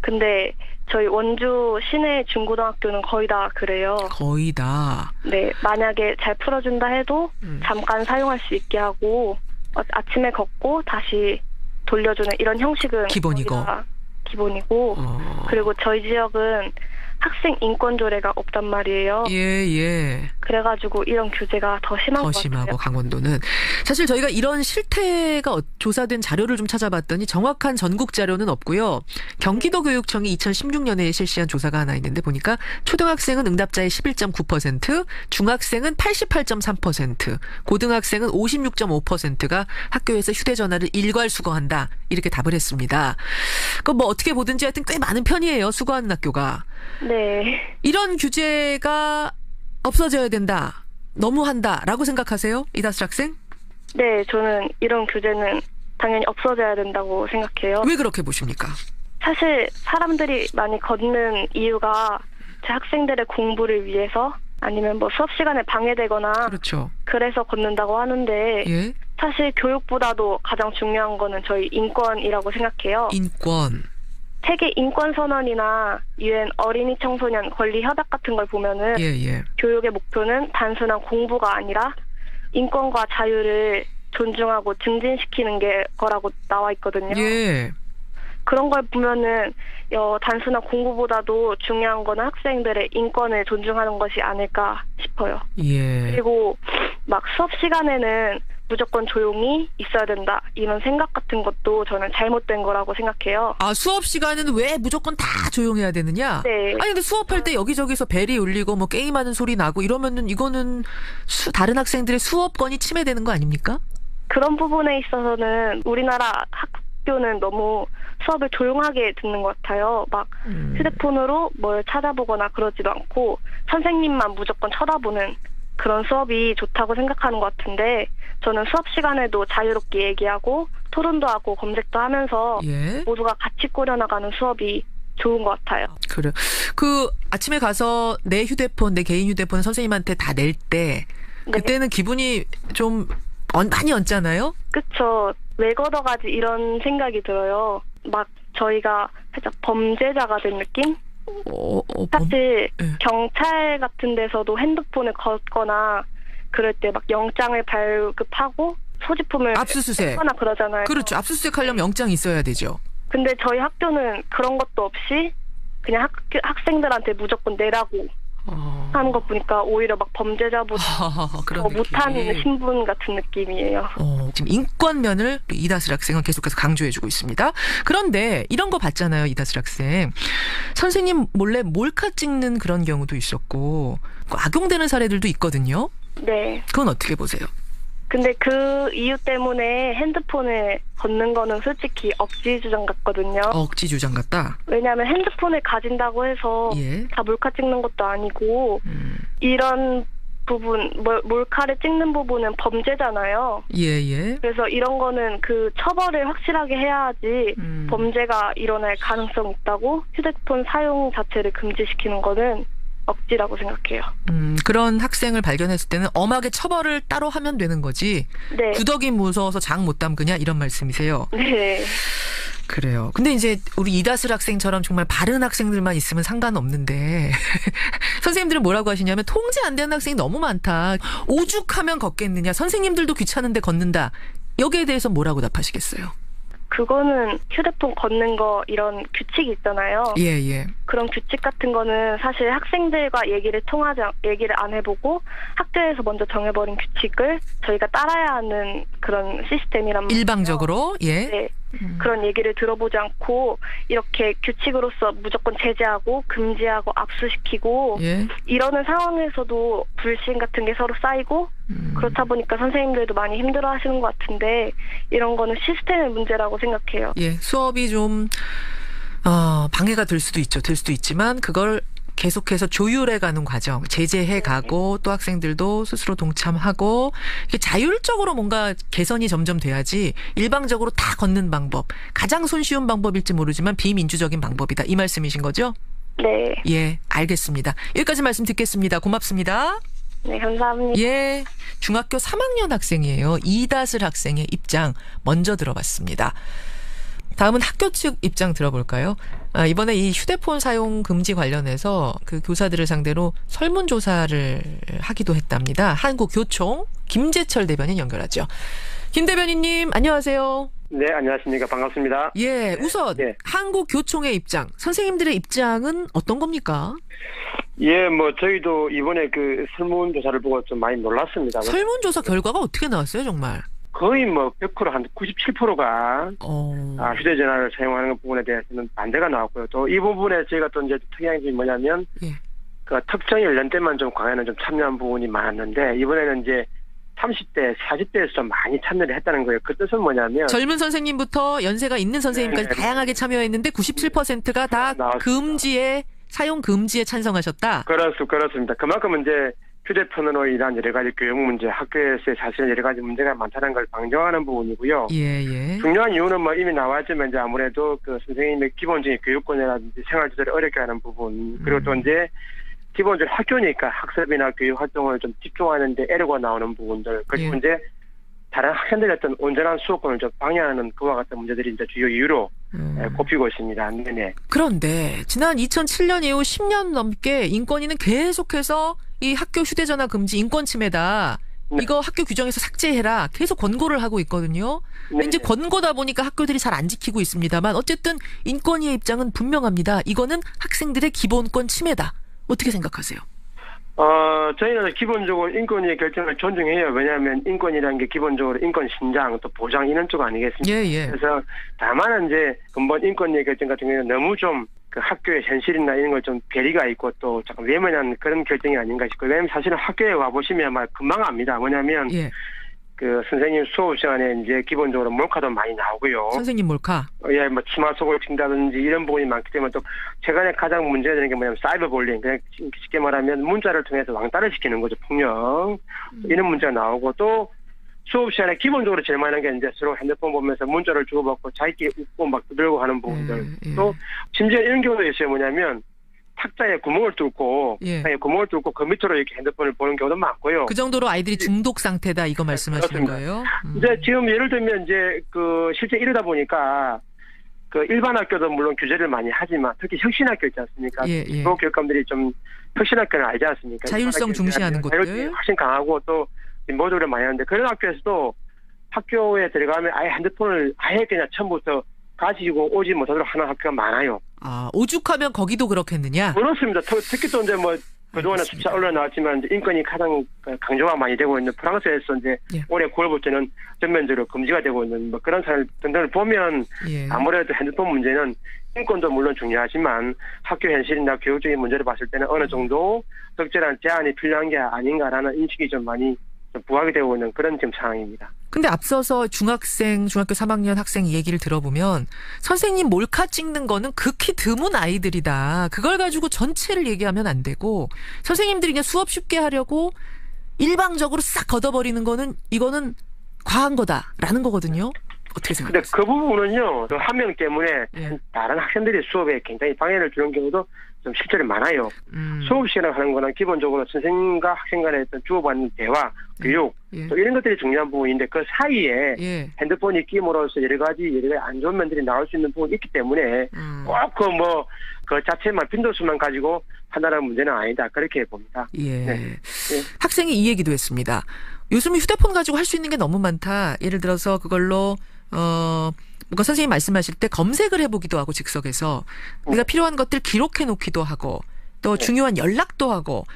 근데 저희 원주 시내 중고등학교는 거의 다 그래요. 거의 다? 네, 만약에 잘 풀어준다 해도 잠깐 사용할 수 있게 하고 아침에 걷고 다시 돌려주는 이런 형식은 기본이고. 기본이고 그리고 저희 지역은 학생 인권 조례가 없단 말이에요. 예. 그래가지고 이런 규제가 더 심한 것 같아요. 심하고 강원도는. 사실 저희가 이런 실태가 조사된 자료를 좀 찾아봤더니 정확한 전국 자료는 없고요. 경기도교육청이 2016년에 실시한 조사가 하나 있는데 보니까 초등학생은 응답자의 11.9%, 중학생은 88.3%, 고등학생은 56.5%가 학교에서 휴대전화를 일괄 수거한다. 이렇게 답을 했습니다. 그럼 뭐 어떻게 보든지 하여튼 꽤 많은 편이에요. 수거하는 학교가. 네. 이런 규제가 없어져야 된다. 너무한다라고 생각하세요? 이다슬 학생? 네, 저는 이런 규제는 당연히 없어져야 된다고 생각해요. 왜 그렇게 보십니까? 사실 사람들이 많이 걷는 이유가 제 학생들의 공부를 위해서 아니면 뭐 수업 시간에 방해되거나 그렇죠. 그래서 걷는다고 하는데 예? 사실 교육보다도 가장 중요한 거는 저희 인권이라고 생각해요. 인권. 세계 인권선언이나 UN 어린이 청소년 권리 협약 같은 걸 보면은 예. 교육의 목표는 단순한 공부가 아니라 인권과 자유를 존중하고 증진시키는 게 거라고 나와 있거든요. 예. 그런 걸 보면은 단순한 공부보다도 중요한 거는 학생들의 인권을 존중하는 것이 아닐까 싶어요. 예. 그리고 막 수업 시간에는 무조건 조용히 있어야 된다. 이런 생각 같은 것도 저는 잘못된 거라고 생각해요. 수업 시간은 왜 무조건 다 조용해야 되느냐? 네. 아니 근데 수업할 때 여기저기서 벨이 울리고 뭐 게임하는 소리 나고 이러면은 이거는 다른 학생들의 수업권이 침해되는 거 아닙니까? 그런 부분에 있어서는 우리나라 학교는 너무 수업을 조용하게 듣는 것 같아요. 막 휴대폰으로 뭘 찾아보거나 그러지도 않고 선생님만 무조건 쳐다보는 그런 수업이 좋다고 생각하는 것 같은데 저는 수업 시간에도 자유롭게 얘기하고 토론도 하고 검색도 하면서 예? 모두가 같이 꾸려나가는 수업이 좋은 것 같아요. 그래. 아침에 가서 내 개인 휴대폰 선생님한테 다 낼 때 그때는 기분이 좀 많이 얹잖아요? 그쵸. 왜 걷어가지 이런 생각이 들어요. 막 저희가 살짝 범죄자가 된 느낌? 사실 경찰 같은 데서도 핸드폰을 걷거나 그럴 때 막 영장을 발급하고 소지품을 압수수색 하거나 그러잖아요. 그렇죠. 압수수색 하려면 영장이 있어야 되죠. 근데 저희 학교는 그런 것도 없이 그냥 학생들한테 무조건 내라고 하는 거 보니까 오히려 막 범죄자보다 더 못하는 신분 같은 느낌이에요. 지금 인권면을 이다슬 학생은 계속해서 강조해주고 있습니다. 그런데 이런 거 봤잖아요, 이다슬 학생. 선생님 몰래 몰카 찍는 그런 경우도 있었고 악용되는 사례들도 있거든요. 네. 그건 어떻게 보세요? 근데 그 이유 때문에 핸드폰을 걷는 거는 솔직히 억지 주장 같거든요. 억지 주장 같다? 왜냐하면 핸드폰을 가진다고 해서 다 몰카 찍는 것도 아니고 이런 부분, 몰카를 찍는 부분은 범죄잖아요. 예. 그래서 이런 거는 그 처벌을 확실하게 해야지 범죄가 일어날 가능성이 있다고 휴대폰 사용 자체를 금지시키는 거는 억지라고 생각해요. 그런 학생을 발견했을 때는 엄하게 처벌을 따로 하면 되는 거지. 네. 구더기 무서워서 장 못 담그냐 이런 말씀이세요. 네. 그래요. 근데 이제 우리 이다슬 학생처럼 정말 바른 학생들만 있으면 상관없는데 선생님들은 뭐라고 하시냐면 통제 안 되는 학생이 너무 많다. 오죽하면 걷겠느냐. 선생님들도 귀찮은데 걷는다. 여기에 대해서 뭐라고 답하시겠어요? 그거는 휴대폰 걷는 거 이런 규칙이 있잖아요. 예. 그런 규칙 같은 거는 사실 학생들과 얘기를 안 해보고 학교에서 먼저 정해버린 규칙을 저희가 따라야 하는 그런 시스템이란 말이에요. 일방적으로? 예. 네. 그런 얘기를 들어보지 않고 이렇게 규칙으로서 무조건 제재하고 금지하고 압수시키고 이러는 상황에서도 불신 같은 게 서로 쌓이고 그렇다 보니까 선생님들도 많이 힘들어하시는 것 같은데 이런 거는 시스템의 문제라고 생각해요. 예, 수업이 좀 방해가 될 수도 있지만 그걸 계속해서 조율해가는 과정, 제재해가고 또 학생들도 스스로 동참하고 이렇게 자율적으로 뭔가 개선이 점점 돼야지 일방적으로 다 걷는 방법, 가장 손쉬운 방법일지 모르지만 비민주적인 방법이다. 이 말씀이신 거죠? 네. 예, 알겠습니다. 여기까지 말씀 듣겠습니다. 고맙습니다. 네, 감사합니다. 예, 중학교 3학년 학생이에요. 이다슬 학생의 입장 먼저 들어봤습니다. 다음은 학교 측 입장 들어볼까요? 이번에 이 휴대폰 사용 금지 관련해서 그 교사들을 상대로 설문조사를 하기도 했답니다. 한국교총 김재철 대변인 연결하죠. 김 대변인님 안녕하세요. 네, 안녕하십니까. 반갑습니다. 예, 우선 한국교총의 입장, 선생님들의 입장은 어떤 겁니까? 예, 저희도 이번에 그 설문조사를 보고 좀 많이 놀랐습니다. 설문조사 결과가 어떻게 나왔어요, 정말? 거의 100% 한 97%가 휴대전화를 사용하는 부분에 대해서는 반대가 나왔고요. 또 이 부분에 저희가 또 이제 특이한 게 뭐냐면 그 특정 연령대만 좀 강연에 좀 참여한 부분이 많았는데 이번에는 이제 30대, 40대에서 좀 많이 참여를 했다는 거예요. 그 뜻은 뭐냐면 젊은 선생님부터 연세가 있는 선생님까지 다양하게 참여했는데 97%가 다 사용 금지에 찬성하셨다. 그렇습니다. 그만큼 이제 휴대폰으로 인한 여러 가지 교육 문제, 학교에서의 사실 여러 가지 문제가 많다는 걸 방증하는 부분이고요. 예. 중요한 이유는 이미 나왔지만 이제 아무래도 그 선생님의 기본적인 교육권이라든지 생활 지도를 어렵게 하는 부분, 그리고 또 이제 기본적으로 학교니까 학습이나 교육 활동을 좀 집중하는데 애로가 나오는 부분들, 그리고 이제 다른 학생들의 어떤 온전한 수업권을 좀 방해하는 그와 같은 문제들이 이제 주요 이유로 꼽히고 있습니다. 네네. 그런데 지난 2007년 이후 10년 넘게 인권위는 계속해서 이 학교 휴대전화 금지 인권 침해다. 이거 학교 규정에서 삭제해라. 계속 권고를 하고 있거든요. 이제 권고다 보니까 학교들이 잘 안 지키고 있습니다만 어쨌든 인권위의 입장은 분명합니다. 이거는 학생들의 기본권 침해다. 어떻게 생각하세요? 저희는 기본적으로 인권위의 결정을 존중해요. 왜냐하면 인권이라는 게 기본적으로 인권 신장 또 보장 이런 쪽 아니겠습니까? 예. 그래서 다만 이제 근본 인권위의 결정 같은 경우는 너무 좀 그 학교의 현실이나 이런 걸 좀 괴리가 있고 또 잠깐 외면한 그런 결정이 아닌가 싶고요. 왜냐하면 사실은 학교에 와 보시면 금방 압니다. 뭐냐면 그 선생님 수업 시간에 이제 기본적으로 몰카도 많이 나오고요. 선생님 몰카? 예, 치마 속을 친다든지 이런 부분이 많기 때문에 또 최근에 가장 문제가 되는 게 뭐냐면 사이버 볼링. 그냥 쉽게 말하면 문자를 통해서 왕따를 시키는 거죠. 폭력. 이런 문제가 나오고 또 수업 시간에 기본적으로 제일 많이 하는 게 이제 서로 핸드폰 보면서 문자를 주고받고 자기끼리 웃고 막 들고 하는 부분들. 또 심지어 이런 경우도 있어요. 뭐냐면 탁자에 구멍을 뚫고 그 밑으로 이렇게 핸드폰을 보는 경우도 많고요. 그 정도로 아이들이 중독 상태다 이거 말씀하시는 거예요? 이제 지금 예를 들면 이제 그 실제 이러다 보니까 그 일반 학교도 물론 규제를 많이 하지만 특히 혁신학교 있지 않습니까? 중고 교육감들이 좀 혁신학교는 알지 않습니까? 자율성 중시하는 곳들 훨씬 강하고 또 모두를 많이 하는데 그런 학교에서도 학교에 들어가면 아예 핸드폰을 아예 그냥 처음부터 가지고 오지 못하도록 하는 학교가 많아요. 오죽하면 거기도 그렇겠느냐? 그렇습니다. 특히 또 이제 그동안에 수차 언론에 나왔지만 이제 인권이 가장 강조가 많이 되고 있는 프랑스에서 이제 올해 9월부터는 전면적으로 금지가 되고 있는 그런 사례 등등을 보면 아무래도 핸드폰 문제는 인권도 물론 중요하지만 학교 현실이나 교육적인 문제를 봤을 때는 어느 정도 적절한 제한이 필요한 게 아닌가라는 인식이 좀 많이 부각이 되고 있는 그런 지금 상황입니다. 근데 앞서서 중학교 3학년 학생 얘기를 들어보면 선생님 몰카 찍는 거는 극히 드문 아이들이다. 그걸 가지고 전체를 얘기하면 안 되고 선생님들이 그냥 수업 쉽게 하려고 일방적으로 싹 걷어버리는 거는 이거는 과한 거다라는 거거든요. 어떻게 생각하세요? 근데 그 부분은요. 그 한 명 때문에 다른 학생들이 수업에 굉장히 방해를 주는 경우도 좀 실제로 많아요. 수업 시간을 하는 거는 기본적으로 선생님과 학생 간에 주고받는 대화, 교육 또 이런 것들이 중요한 부분인데 그 사이에 핸드폰이 끼임으로써 여러 가지 안 좋은 면들이 나올 수 있는 부분이 있기 때문에 꼭 그 자체만 빈도수만 가지고 판단하는 문제는 아니다. 그렇게 봅니다. 학생이 이 얘기도 했습니다. 요즘 휴대폰 가지고 할 수 있는 게 너무 많다. 예를 들어서 그걸로 뭔가 선생님 말씀하실 때 검색을 해보기도 하고 즉석에서 우리가 필요한 것들 기록해 놓기도 하고 또 중요한 연락도 하고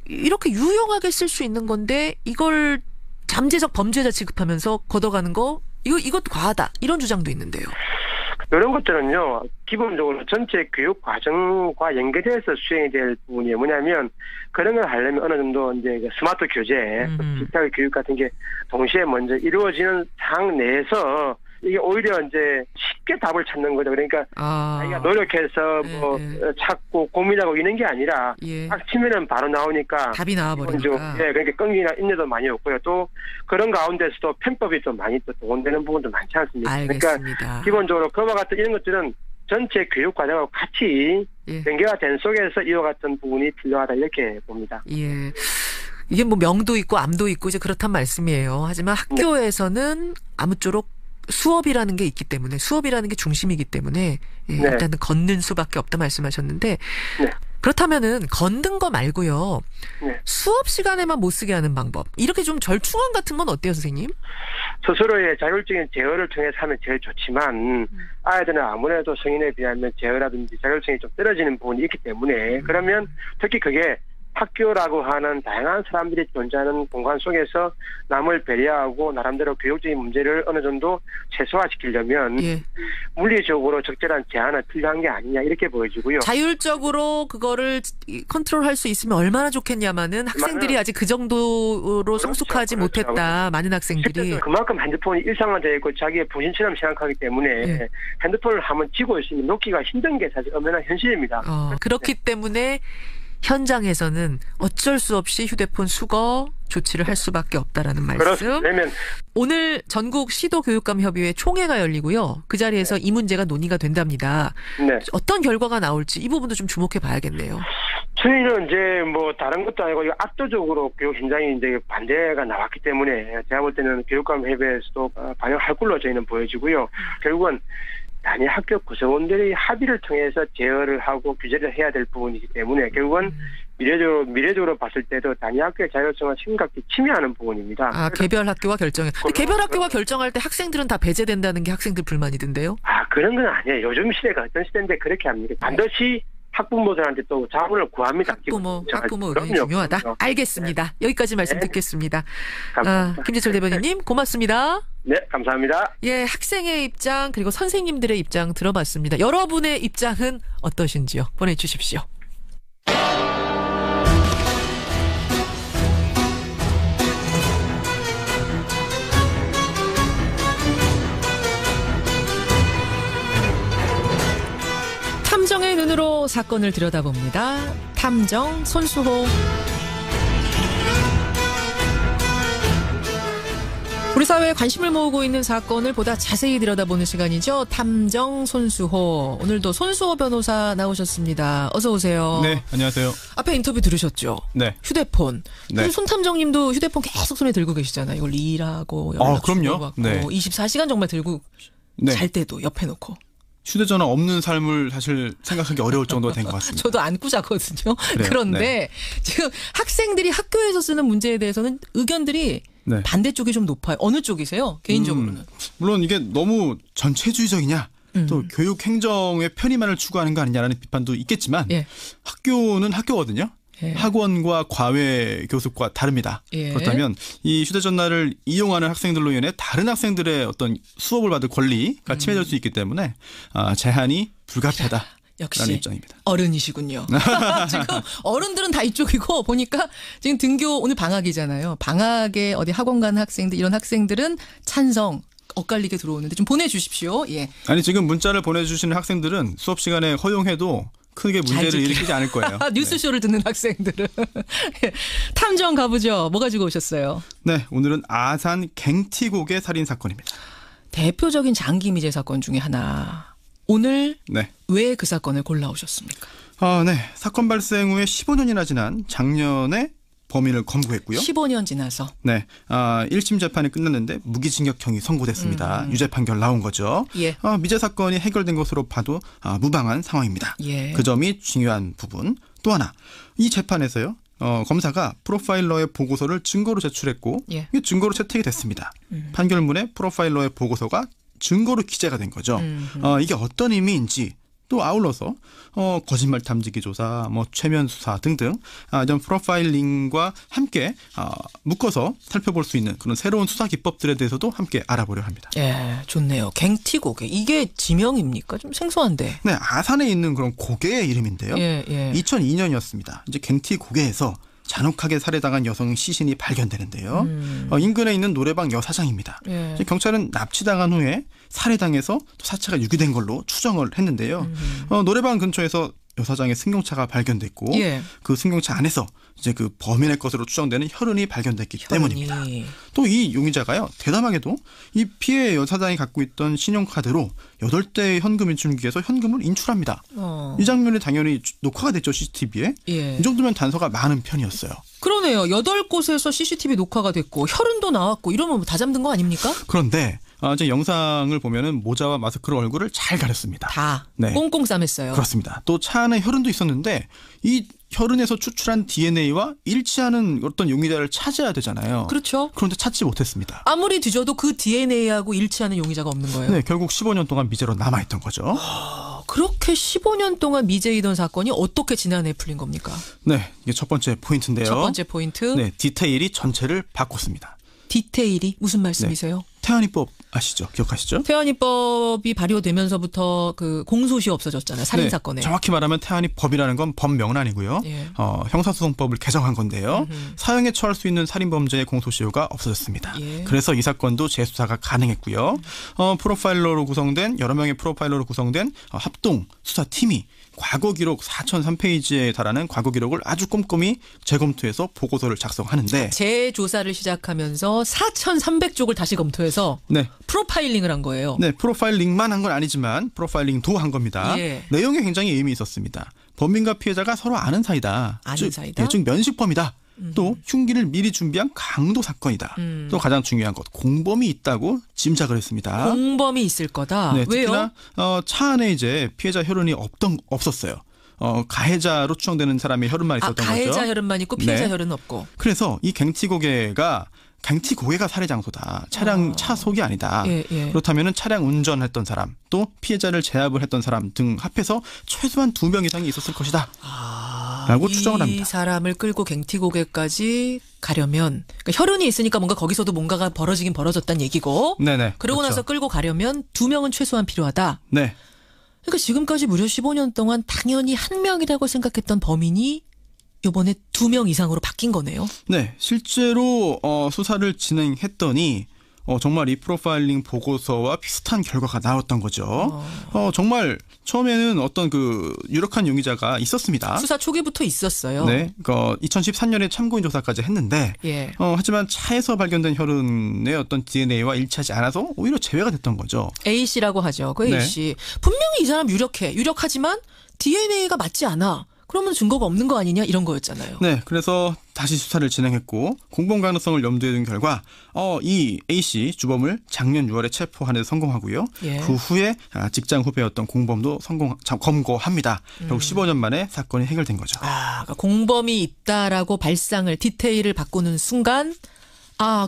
이렇게 유용하게 쓸 수 있는 건데 이걸 잠재적 범죄자 취급하면서 걷어가는 거 이것도 과하다 이런 주장도 있는데요. 이런 것들은요, 기본적으로 전체 교육 과정과 연계돼서 수행이 될 부분이 뭐냐면, 그런 걸 하려면 어느 정도 이제 스마트 교재, 디지털 교육 같은 게 동시에 먼저 이루어지는 상황 내에서 이게 오히려 이제 쉽게 답을 찾는 거죠. 그러니까 자기가 노력해서 찾고 고민하고 이런 게 아니라 딱 치면은 바로 나오니까 답이 나와버리니까. 그러니까 끈기나 인내도 많이 없고요. 또 그런 가운데서도 편법이 좀 많이 또 동원되는 부분도 많지 않습니까? 알겠습니다. 그러니까 기본적으로 그와 같은 이런 것들은 전체 교육 과정하고 같이 연계가 된 속에서 이와 같은 부분이 필요하다 이렇게 봅니다. 예. 이게 뭐 명도 있고 암도 있고 이제 그렇단 말씀이에요. 하지만 학교에서는 아무쪼록 수업이라는 게 있기 때문에 수업이라는 게 중심이기 때문에 일단은 걷는 수밖에 없다 말씀하셨는데 그렇다면은 걷는 거 말고요. 수업 시간에만 못 쓰게 하는 방법. 이렇게 좀 절충안 같은 건 어때요, 선생님? 스스로의 자율적인 제어를 통해서 하면 제일 좋지만 아이들은 아무래도 성인에 비하면 제어라든지 자율성이 좀 떨어지는 부분이 있기 때문에 그러면 특히 그게 학교라고 하는 다양한 사람들이 존재하는 공간 속에서 남을 배려하고 나름대로 교육적인 문제를 어느 정도 최소화시키려면 물리적으로 적절한 제한은 필요한 게 아니냐 이렇게 보여지고요. 자율적으로 그거를 컨트롤할 수 있으면 얼마나 좋겠냐마는 학생들이 아직 그 정도로 성숙하지 못했다. 많은 학생들이. 그만큼 핸드폰이 일상화되어 있고 자기의 분신처럼 생각하기 때문에 핸드폰을 한번 쥐고 있으면 놓기가 힘든 게 사실 엄연한 현실입니다. 그렇기 때문에 현장에서는 어쩔 수 없이 휴대폰 수거 조치를 할 수밖에 없다라는 말씀. 오늘 전국 시도교육감협의회 총회가 열리고요. 그 자리에서 이 문제가 논의가 된답니다. 어떤 결과가 나올지 이 부분도 좀 주목해 봐야겠네요. 저희는 이제 뭐 다른 것도 아니고 압도적으로 교육 현장이 이제 반대가 나왔기 때문에 제가 볼 때는 교육감협의회에서도 반영할 걸로 저희는 보여지고요. 결국은 단위 학교 구성원들이 합의를 통해서 제어를 하고 규제를 해야 될 부분이기 때문에 결국은 미래적으로 봤을 때도 단위 학교의 자율성을 심각히 침해하는 부분입니다. 개별 학교가 결정해. 근데 개별 학교가 결정할 때 학생들은 다 배제된다는 게 학생들 불만이던데요? 그런 건 아니에요. 요즘 시대가 어떤 시대인데 그렇게 합니다. 반드시 학부모들한테 또 자문을 구합니다. 학부모 의견이 중요하다. 알겠습니다. 여기까지 말씀 듣겠습니다. 김재철 대변인님 고맙습니다. 네, 감사합니다. 예, 학생의 입장 그리고 선생님들의 입장 들어봤습니다. 여러분의 입장은 어떠신지요? 보내주십시오. 탐정의 눈으로 사건을 들여다봅니다. 탐정 손수호. 우리 사회에 관심을 모으고 있는 사건을 보다 자세히 들여다보는 시간이죠. 탐정 손수호. 오늘도 손수호 변호사 나오셨습니다. 어서 오세요. 네, 안녕하세요. 앞에 인터뷰 들으셨죠? 네. 휴대폰. 네. 손 탐정님도 휴대폰 계속 손에 들고 계시잖아요. 이걸 일하고 연락 그럼요. 네. 24시간 정말 들고 잘 때도 옆에 놓고. 휴대전화 없는 삶을 사실 생각하기 어려울 정도가 된 것 같습니다. 저도 안고 자거든요. 그런데 지금 학생들이 학교에서 쓰는 문제에 대해서는 의견들이 반대쪽이 좀 높아요. 어느 쪽이세요? 개인적으로는. 물론 이게 너무 전체주의적이냐. 또 교육 행정의 편의만을 추구하는 거 아니냐라는 비판도 있겠지만 학교는 학교거든요. 학원과 과외 교습과 다릅니다. 그렇다면 이 휴대전화를 이용하는 학생들로 인해 다른 학생들의 어떤 수업을 받을 권리가 침해될 수 있기 때문에 제한이 불가피하다. 역시 입장입니다. 어른이시군요. 지금 어른들은 다 이쪽이고 보니까 지금 등교 오늘 방학이잖아요. 방학에 어디 학원 가는 학생들 이런 학생들은 찬성. 엇갈리게 들어오는데 좀 보내주십시오. 아니 지금 문자를 보내주시는 학생들은 수업 시간에 허용해도 크게 문제를 일으키지 않을 거예요. 뉴스쇼를 듣는 학생들은. 탐정 가보죠. 뭐 가지고 오셨어요? 네, 오늘은 아산 갱티곡의 살인 사건입니다. 대표적인 장기미제 사건 중에 하나. 오늘 왜 그 사건을 골라오셨습니까? 네. 사건 발생 후에 15년이나 지난 작년에 범인을 검거했고요. 15년 지나서. 네. 1심 재판이 끝났는데 무기징역형이 선고됐습니다. 유죄 판결 나온 거죠. 미제 사건이 해결된 것으로 봐도 무방한 상황입니다. 그 점이 중요한 부분. 또 하나. 이 재판에서요. 검사가 프로파일러의 보고서를 증거로 제출했고 이게 증거로 채택이 됐습니다. 판결문에 프로파일러의 보고서가 증거로 기재가 된 거죠. 이게 어떤 의미인지 또 아울러서 거짓말 탐지기 조사, 뭐 최면 수사 등등 이런 프로파일링과 함께 묶어서 살펴볼 수 있는 그런 새로운 수사 기법들에 대해서도 함께 알아보려 합니다. 예, 좋네요. 갱티고개 이게 지명입니까? 좀 생소한데. 네, 아산에 있는 그런 고개의 이름인데요. 예. 2002년이었습니다. 이제 갱티고개에서 잔혹하게 살해당한 여성 시신이 발견되는데요. 인근에 있는 노래방 여사장입니다. 예. 경찰은 납치당한 후에 살해당해서 사체가 유기된 걸로 추정을 했는데요. 노래방 근처에서 여사장의 승용차가 발견됐고 그 승용차 안에서 이제 그 범인의 것으로 추정되는 혈흔이 발견됐기 때문입니다. 또 이 용의자가요. 대담하게도 이 피해 여사장이 갖고 있던 신용카드로 8대의 현금 인출기에서 현금을 인출합니다. 이 장면이 당연히 녹화가 됐죠. CCTV에. 이 정도면 단서가 많은 편이었어요. 그러네요. 8곳에서 CCTV 녹화가 됐고 혈흔도 나왔고 이러면 다 잠든 거 아닙니까? 그런데 이제 영상을 보면은 모자와 마스크로 얼굴을 잘 가렸습니다. 다 꽁꽁 싸맸어요. 그렇습니다. 또 차 안에 혈흔도 있었는데 이 혈흔에서 추출한 DNA와 일치하는 어떤 용의자를 찾아야 되잖아요. 그렇죠. 그런데 찾지 못했습니다. 아무리 뒤져도 그 DNA하고 일치하는 용의자가 없는 거예요. 네, 결국 15년 동안 미제로 남아있던 거죠. 그렇게 15년 동안 미제이던 사건이 어떻게 지난해 풀린 겁니까? 네, 이게 첫 번째 포인트인데요. 첫 번째 포인트. 네, 디테일이 전체를 바꿨습니다. 디테일이 무슨 말씀이세요? 네. 태안이법 아시죠? 기억하시죠? 태안이법이 발효되면서부터 그 공소시 없어졌잖아요. 살인 사건에. 정확히 말하면 태안이법이라는 건 법명은 아니고요. 형사소송법을 개정한 건데요. 사형에 처할 수 있는 살인범죄의 공소시효가 없어졌습니다. 그래서 이 사건도 재수사가 가능했고요. 프로파일러로 구성된 여러 명의 프로파일러로 구성된 합동 수사팀이 과거 기록 4,003페이지에 달하는 과거 기록을 아주 꼼꼼히 재검토해서 보고서를 작성하는데 재조사를 시작하면서 4,300쪽을 다시 검토해서 프로파일링을 한 거예요. 네, 프로파일링만 한 건 아니지만 프로파일링도 한 겁니다. 내용에 굉장히 의미 있었습니다. 범인과 피해자가 서로 아는 사이다. 즉 면식범이다. 또 흉기를 미리 준비한 강도 사건이다. 또 가장 중요한 것 공범이 있다고 짐작을 했습니다. 공범이 있을 거다. 네, 왜요? 특히나 차 안에 이제 피해자 혈흔이 없었어요. 가해자로 추정되는 사람의 혈흔만 있었던 거죠. 가해자 혈흔만 있고 피해자 혈흔은 없고. 그래서 이 갱티고개가 살해 장소다. 차 속이 아니다. 그렇다면 차량 운전했던 사람 또 피해자를 제압을 했던 사람 등 합해서 최소한 2명 이상이 있었을 것이다. 라고 추정을 합니다. 이 사람을 끌고 갱티고개까지 가려면 그러니까 혈흔이 있으니까 뭔가 거기서도 뭔가가 벌어지긴 벌어졌다는 얘기고 네네, 그러고 그렇죠. 나서 끌고 가려면 2명은 최소한 필요하다. 네. 그러니까 지금까지 무려 15년 동안 당연히 1명이라고 생각했던 범인이 이번에 2명 이상으로 바뀐 거네요. 네. 실제로 수사를 진행했더니 정말 이 프로파일링 보고서와 비슷한 결과가 나왔던 거죠. 정말 처음에는 어떤 그 유력한 용의자가 있었습니다. 수사 초기부터 있었어요. 네, 2013년에 참고인 조사까지 했는데, 하지만 차에서 발견된 혈흔의 어떤 DNA와 일치하지 않아서 오히려 제외가 됐던 거죠. A 씨라고 하죠. 그 A 씨 분명히 이 사람 유력하지만 DNA가 맞지 않아. 그러면 증거가 없는 거 아니냐 이런 거였잖아요. 네, 그래서 다시 수사를 진행했고 공범 가능성을 염두에 둔 결과 이 A씨 주범을 작년 6월에 체포하는 데 성공하고요. 그 후에 직장 후배였던 공범도 검거합니다. 결국 15년 만에 사건이 해결된 거죠. 그러니까 공범이 있다라고 발상을 디테일을 바꾸는 순간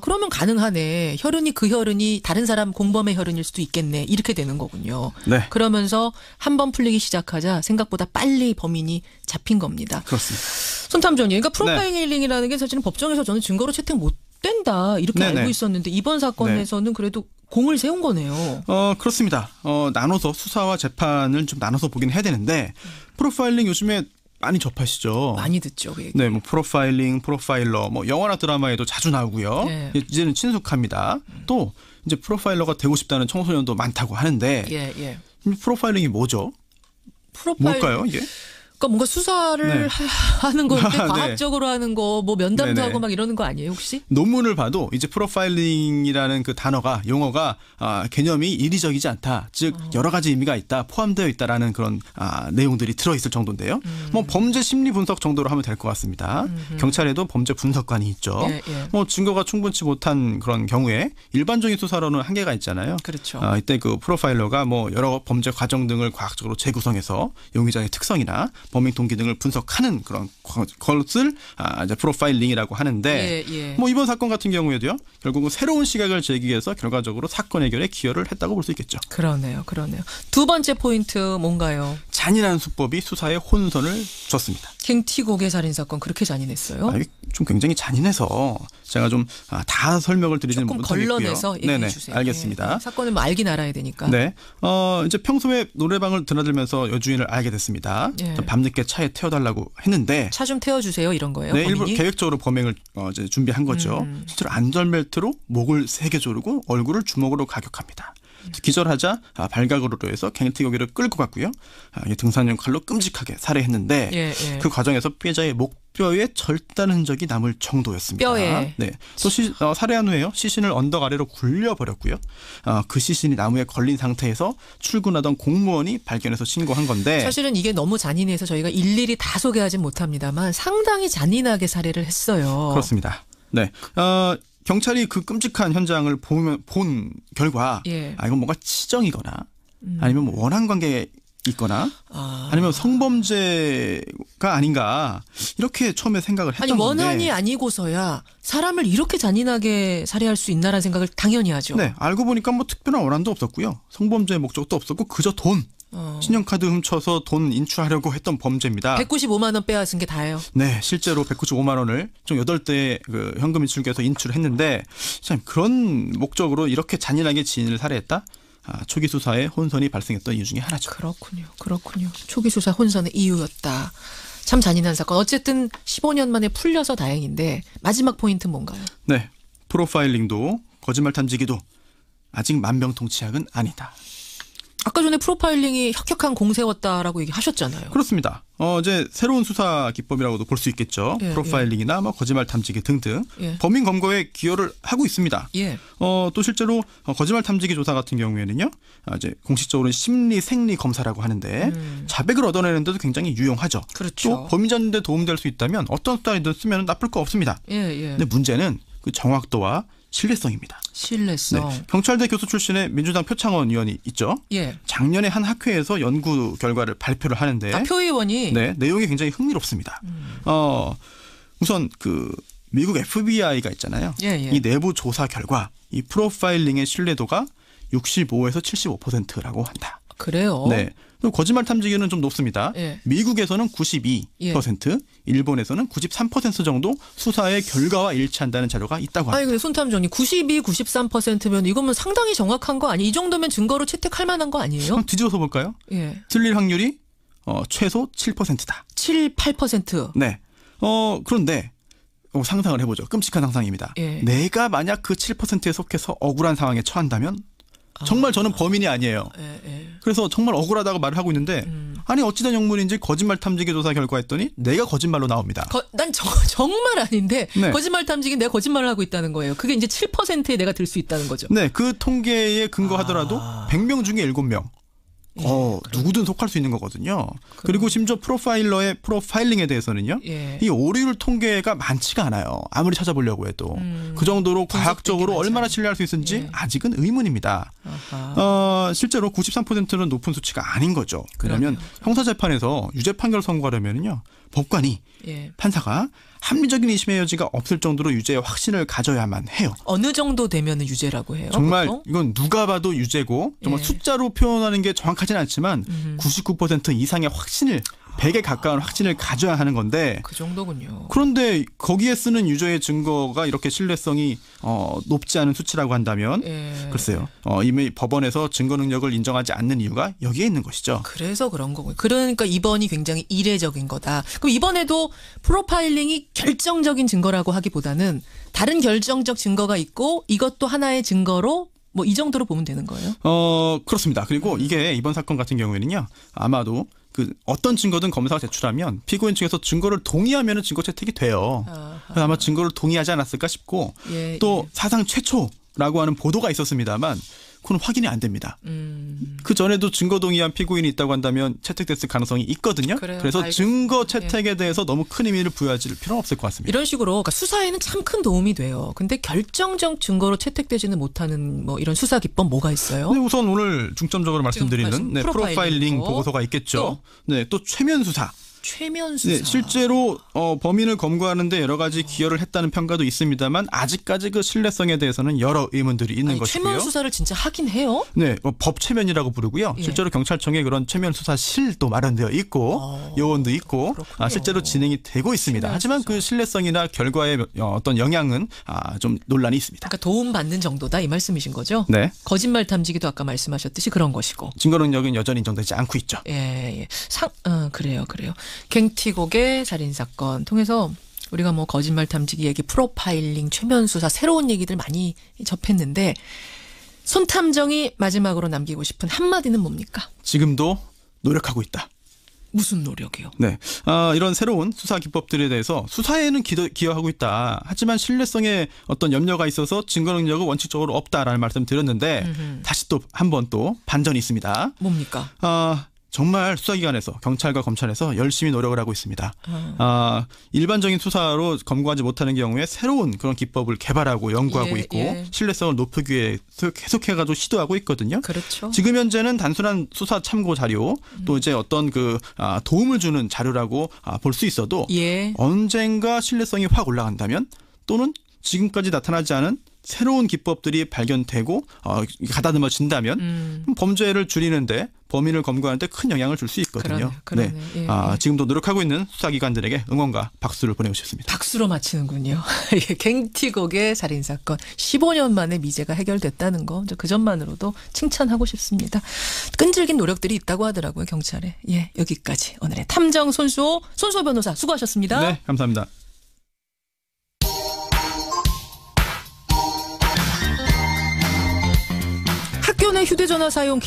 그러면 가능하네. 그 혈흔이 다른 사람 공범의 혈흔일 수도 있겠네. 이렇게 되는 거군요. 네. 그러면서 한 번 풀리기 시작하자 생각보다 빨리 범인이 잡힌 겁니다. 그렇습니다. 손탐정님, 그러니까 프로파일링이라는 게 사실은 법정에서 저는 증거로 채택 못 된다 이렇게 알고 있었는데 이번 사건에서는 그래도 공을 세운 거네요. 그렇습니다. 나눠서 수사와 재판을 좀 나눠서 보긴 해야 되는데 프로파일링 요즘에 많이 접하시죠. 많이 듣죠. 그 얘기. 네, 프로파일링, 프로파일러, 영화나 드라마에도 자주 나오고요. 이제는 친숙합니다. 또 이제 프로파일러가 되고 싶다는 청소년도 많다고 하는데, 프로파일링이 뭐죠? 뭘까요, 이게? 그러니까 뭔가 수사를 하는 건데 과학적으로 하는 거, 면담도 하고 막 이러는 거 아니에요, 혹시? 논문을 봐도 이제 프로파일링이라는 그 단어가 용어가 개념이 이리적이지 않다. 즉 여러 가지 의미가 있다, 포함되어 있다라는 그런 내용들이 들어 있을 정도인데요. 범죄 심리 분석 정도로 하면 될 것 같습니다. 경찰에도 범죄 분석관이 있죠. 증거가 충분치 못한 그런 경우에 일반적인 수사로는 한계가 있잖아요. 그렇죠. 이때 그 프로파일러가 여러 범죄 과정 등을 과학적으로 재구성해서 용의자의 특성이나 범행 동기 등을 분석하는 그런 것을 이제 프로파일링이라고 하는데 뭐 이번 사건 같은 경우에도요. 결국은 새로운 시각을 제기해서 결과적으로 사건 해결에 기여를 했다고 볼 수 있겠죠. 그러네요. 두 번째 포인트 뭔가요? 잔인한 수법이 수사에 혼선을 줬습니다. 갱티고개 살인 사건 그렇게 잔인했어요? 좀 굉장히 잔인해서 제가 좀 다 설명을 드리지는 못하겠고요. 걸러내서 얘기해 주세요. 알겠습니다. 사건을 뭐 알긴 알아야 되니까. 네. 이제 평소에 노래방을 드나들면서 여주인을 알게 됐습니다. 밤늦게 차에 태워달라고 했는데 차 좀 태워주세요 이런 거예요. 네, 범인이? 일부러 계획적으로 범행을 이제 준비한 거죠. 실제로 안전벨트로 목을 3개 조르고 얼굴을 주먹으로 가격합니다. 기절하자 발각으로 해서 갱티고개를 끌고 갔고요. 등산용 칼로 끔찍하게 살해했는데 그 과정에서 피해자의 목뼈에 절단 흔적이 남을 정도였습니다. 뼈에. 네. 또 살해한 후에요. 시신을 언덕 아래로 굴려버렸고요. 그 시신이 나무에 걸린 상태에서 출근하던 공무원이 발견해서 신고한 건데 사실은 이게 너무 잔인해서 저희가 일일이 다 소개하진 못합니다만 상당히 잔인하게 살해를 했어요. 그렇습니다. 네. 경찰이 그 끔찍한 현장을 본 결과 이건 뭔가 치정이거나 아니면 뭐 원한 관계에 있거나 아니면 성범죄가 아닌가 이렇게 처음에 생각을 했던 건데 원한이 아니고서야 사람을 이렇게 잔인하게 살해할 수 있나라는 생각을 당연히 하죠. 네. 알고 보니까 뭐 특별한 원한도 없었고요. 성범죄 목적도 없었고 그저 돈. 신용카드 훔쳐서 돈 인출하려고 했던 범죄입니다. 195만 원 빼앗은 게 다예요. 네, 실제로 195만 원을 좀 8대 그 현금 인출기에서 인출했는데 참 그런 목적으로 이렇게 잔인하게 지인을 살해했다? 초기 수사에 혼선이 발생했던 이유 중에 하나죠. 그렇군요. 초기 수사 혼선의 이유였다. 참 잔인한 사건. 어쨌든 15년 만에 풀려서 다행인데 마지막 포인트는 뭔가요? 네, 프로파일링도 거짓말 탐지기도 아직 만병통치약은 아니다. 아까 전에 프로파일링이 혁혁한 공세였다라고 얘기하셨잖아요. 그렇습니다. 이제 새로운 수사 기법이라고도 볼 수 있겠죠. 프로파일링이나 뭐 거짓말 탐지기 등등 범인 검거에 기여를 하고 있습니다. 또 실제로 거짓말 탐지기 조사 같은 경우에는요. 이제 공식적으로는 심리 생리 검사라고 하는데 자백을 얻어내는데도 굉장히 유용하죠. 그렇죠. 또 범인 잡는 데 도움될 수 있다면 어떤 수단이든 쓰면 나쁠 거 없습니다. 근데 문제는 그 정확도와 신뢰성입니다. 신뢰성. 네. 경찰대 교수 출신의 민주당 표창원 의원이 있죠. 작년에 한 학회에서 연구 결과를 발표를 하는데 표의원이 내용이 굉장히 흥미롭습니다. 우선 그 미국 FBI가 있잖아요. 이 내부 조사 결과 이 프로파일링의 신뢰도가 65에서 75%라고 한다. 그래요? 네. 거짓말 탐지기는 좀 높습니다. 미국에서는 92%, 일본에서는 93% 정도 수사의 결과와 일치한다는 자료가 있다고 합니다. 근데 손탐정님 92, 93%면 이거면 상당히 정확한 거 아니에요? 이 정도면 증거로 채택할 만한 거 아니에요? 그럼 뒤집어서 볼까요? 틀릴 확률이 최소 7%다. 7, 8%? 네. 그런데 상상을 해보죠. 끔찍한 상상입니다. 내가 만약 그 7%에 속해서 억울한 상황에 처한다면 정말 저는 범인이 아니에요. 그래서 정말 억울하다고 말을 하고 있는데 아니 어찌된 영문인지 거짓말 탐지기 조사 결과했더니 내가 거짓말로 나옵니다. 난 정말 아닌데 거짓말 탐지기 내가 거짓말을 하고 있다는 거예요. 그게 이제 7%에 내가 들 수 있다는 거죠. 네. 그 통계에 근거하더라도 100명 중에 7명. 누구든 속할 수 있는 거거든요. 그리고 심지어 프로파일러의 프로파일링에 대해서는요. 이 오류율 통계가 많지가 않아요. 아무리 찾아보려고 해도. 그 정도로 과학적으로 얼마나 신뢰할 수 있는지 아직은 의문입니다. 실제로 93%는 높은 수치가 아닌 거죠. 왜냐하면 형사재판에서 유죄 판결 선고하려면요. 법관이 판사가 합리적인 의심의 여지가 없을 정도로 유죄의 확신을 가져야만 해요. 어느 정도 되면 유죄라고 해요? 정말 보통? 이건 누가 봐도 유죄고 정말 숫자로 표현하는 게 정확하진 않지만 99% 이상의 확신을 100에 가까운 확신을 가져야 하는 건데 그 정도군요. 그런데 거기에 쓰는 유죄의 증거가 이렇게 신뢰성이 높지 않은 수치라고 한다면 글쎄요. 이미 법원에서 증거 능력을 인정하지 않는 이유가 여기에 있는 것이죠. 그래서 그런 거고요. 그러니까 이번이 굉장히 이례적인 거다. 그럼 이번에도 프로파일링이 결정적인 증거라고 하기보다는 다른 결정적 증거가 있고 이것도 하나의 증거로 뭐 이 정도로 보면 되는 거예요? 그렇습니다. 그리고 이게 이번 사건 같은 경우에는요. 아마도 그 어떤 증거든 검사가 제출하면 피고인 측에서 증거를 동의하면 증거 채택이 돼요. 그래서 아마 증거를 동의하지 않았을까 싶고 또 사상 최초라고 하는 보도가 있었습니다만 그건 확인이 안 됩니다. 그 전에도 증거 동의한 피고인이 있다고 한다면 채택됐을 가능성이 있거든요. 그래서 알겠습니다. 증거 채택에 대해서 너무 큰 의미를 부여할 필요는 없을 것 같습니다. 이런 식으로 그러니까 수사에는 참 큰 도움이 돼요. 근데 결정적 증거로 채택되지는 못하는 뭐 이런 수사 기법 뭐가 있어요? 네, 우선 오늘 중점적으로 말씀드리는 프로파일링 보고서가 있겠죠. 또 최면 수사. 최면 수사. 네, 실제로 범인을 검거하는데 여러 가지 기여를 했다는 평가도 있습니다만 아직까지 그 신뢰성에 대해서는 여러 의문들이 있는 것이고요. 최면 수사를 진짜 하긴 해요? 네, 법 최면이라고 부르고요. 예. 실제로 경찰청에 그런 최면 수사실도 마련되어 있고 요원도 있고 실제로 진행이 되고 있습니다. 하지만 그 신뢰성이나 결과에 어떤 영향은 좀 논란이 있습니다. 그러니까 도움받는 정도다 이 말씀이신 거죠? 네. 거짓말 탐지기도 아까 말씀하셨듯이 그런 것이고. 증거 능력은 여전히 인정되지 않고 있죠. 예. 그래요. 갱티곡의 살인사건 통해서 우리가 뭐 거짓말 탐지기 얘기, 프로파일링, 최면 수사, 새로운 얘기들 많이 접했는데 손탐정이 마지막으로 남기고 싶은 한마디는 뭡니까? 지금도 노력하고 있다. 무슨 노력이요? 네, 이런 새로운 수사 기법들에 대해서 수사에는 기여하고 있다. 하지만 신뢰성에 어떤 염려가 있어서 증거 능력은 원칙적으로 없다라는 말씀 드렸는데 다시 또 한 번 또 반전이 있습니다. 뭡니까? 정말 수사기관에서 경찰과 검찰에서 열심히 노력을 하고 있습니다. 일반적인 수사로 검거하지 못하는 경우에 새로운 그런 기법을 개발하고 연구하고 있고 신뢰성을 높이기 위해 계속해가지고 시도하고 있거든요. 그렇죠. 지금 현재는 단순한 수사 참고 자료 또 이제 어떤 도움을 주는 자료라고 볼 수 있어도 언젠가 신뢰성이 확 올라간다면 또는 지금까지 나타나지 않은 새로운 기법들이 발견되고 가다듬어진다면 범죄를 줄이는데 범인을 검거하는데 큰 영향을 줄 수 있거든요. 그러네. 네. 지금도 노력하고 있는 수사기관들에게 응원과 박수를 보내고 싶습니다. 박수로 마치는군요. 갱티곡의 살인사건 15년 만에 미제가 해결됐다는 거 그 점만으로도 칭찬하고 싶습니다. 끈질긴 노력들이 있다고 하더라고요. 경찰에. 여기까지 오늘의 탐정 손수호 변호사 수고하셨습니다. 네, 감사합니다. 학교 내 휴대전화 사용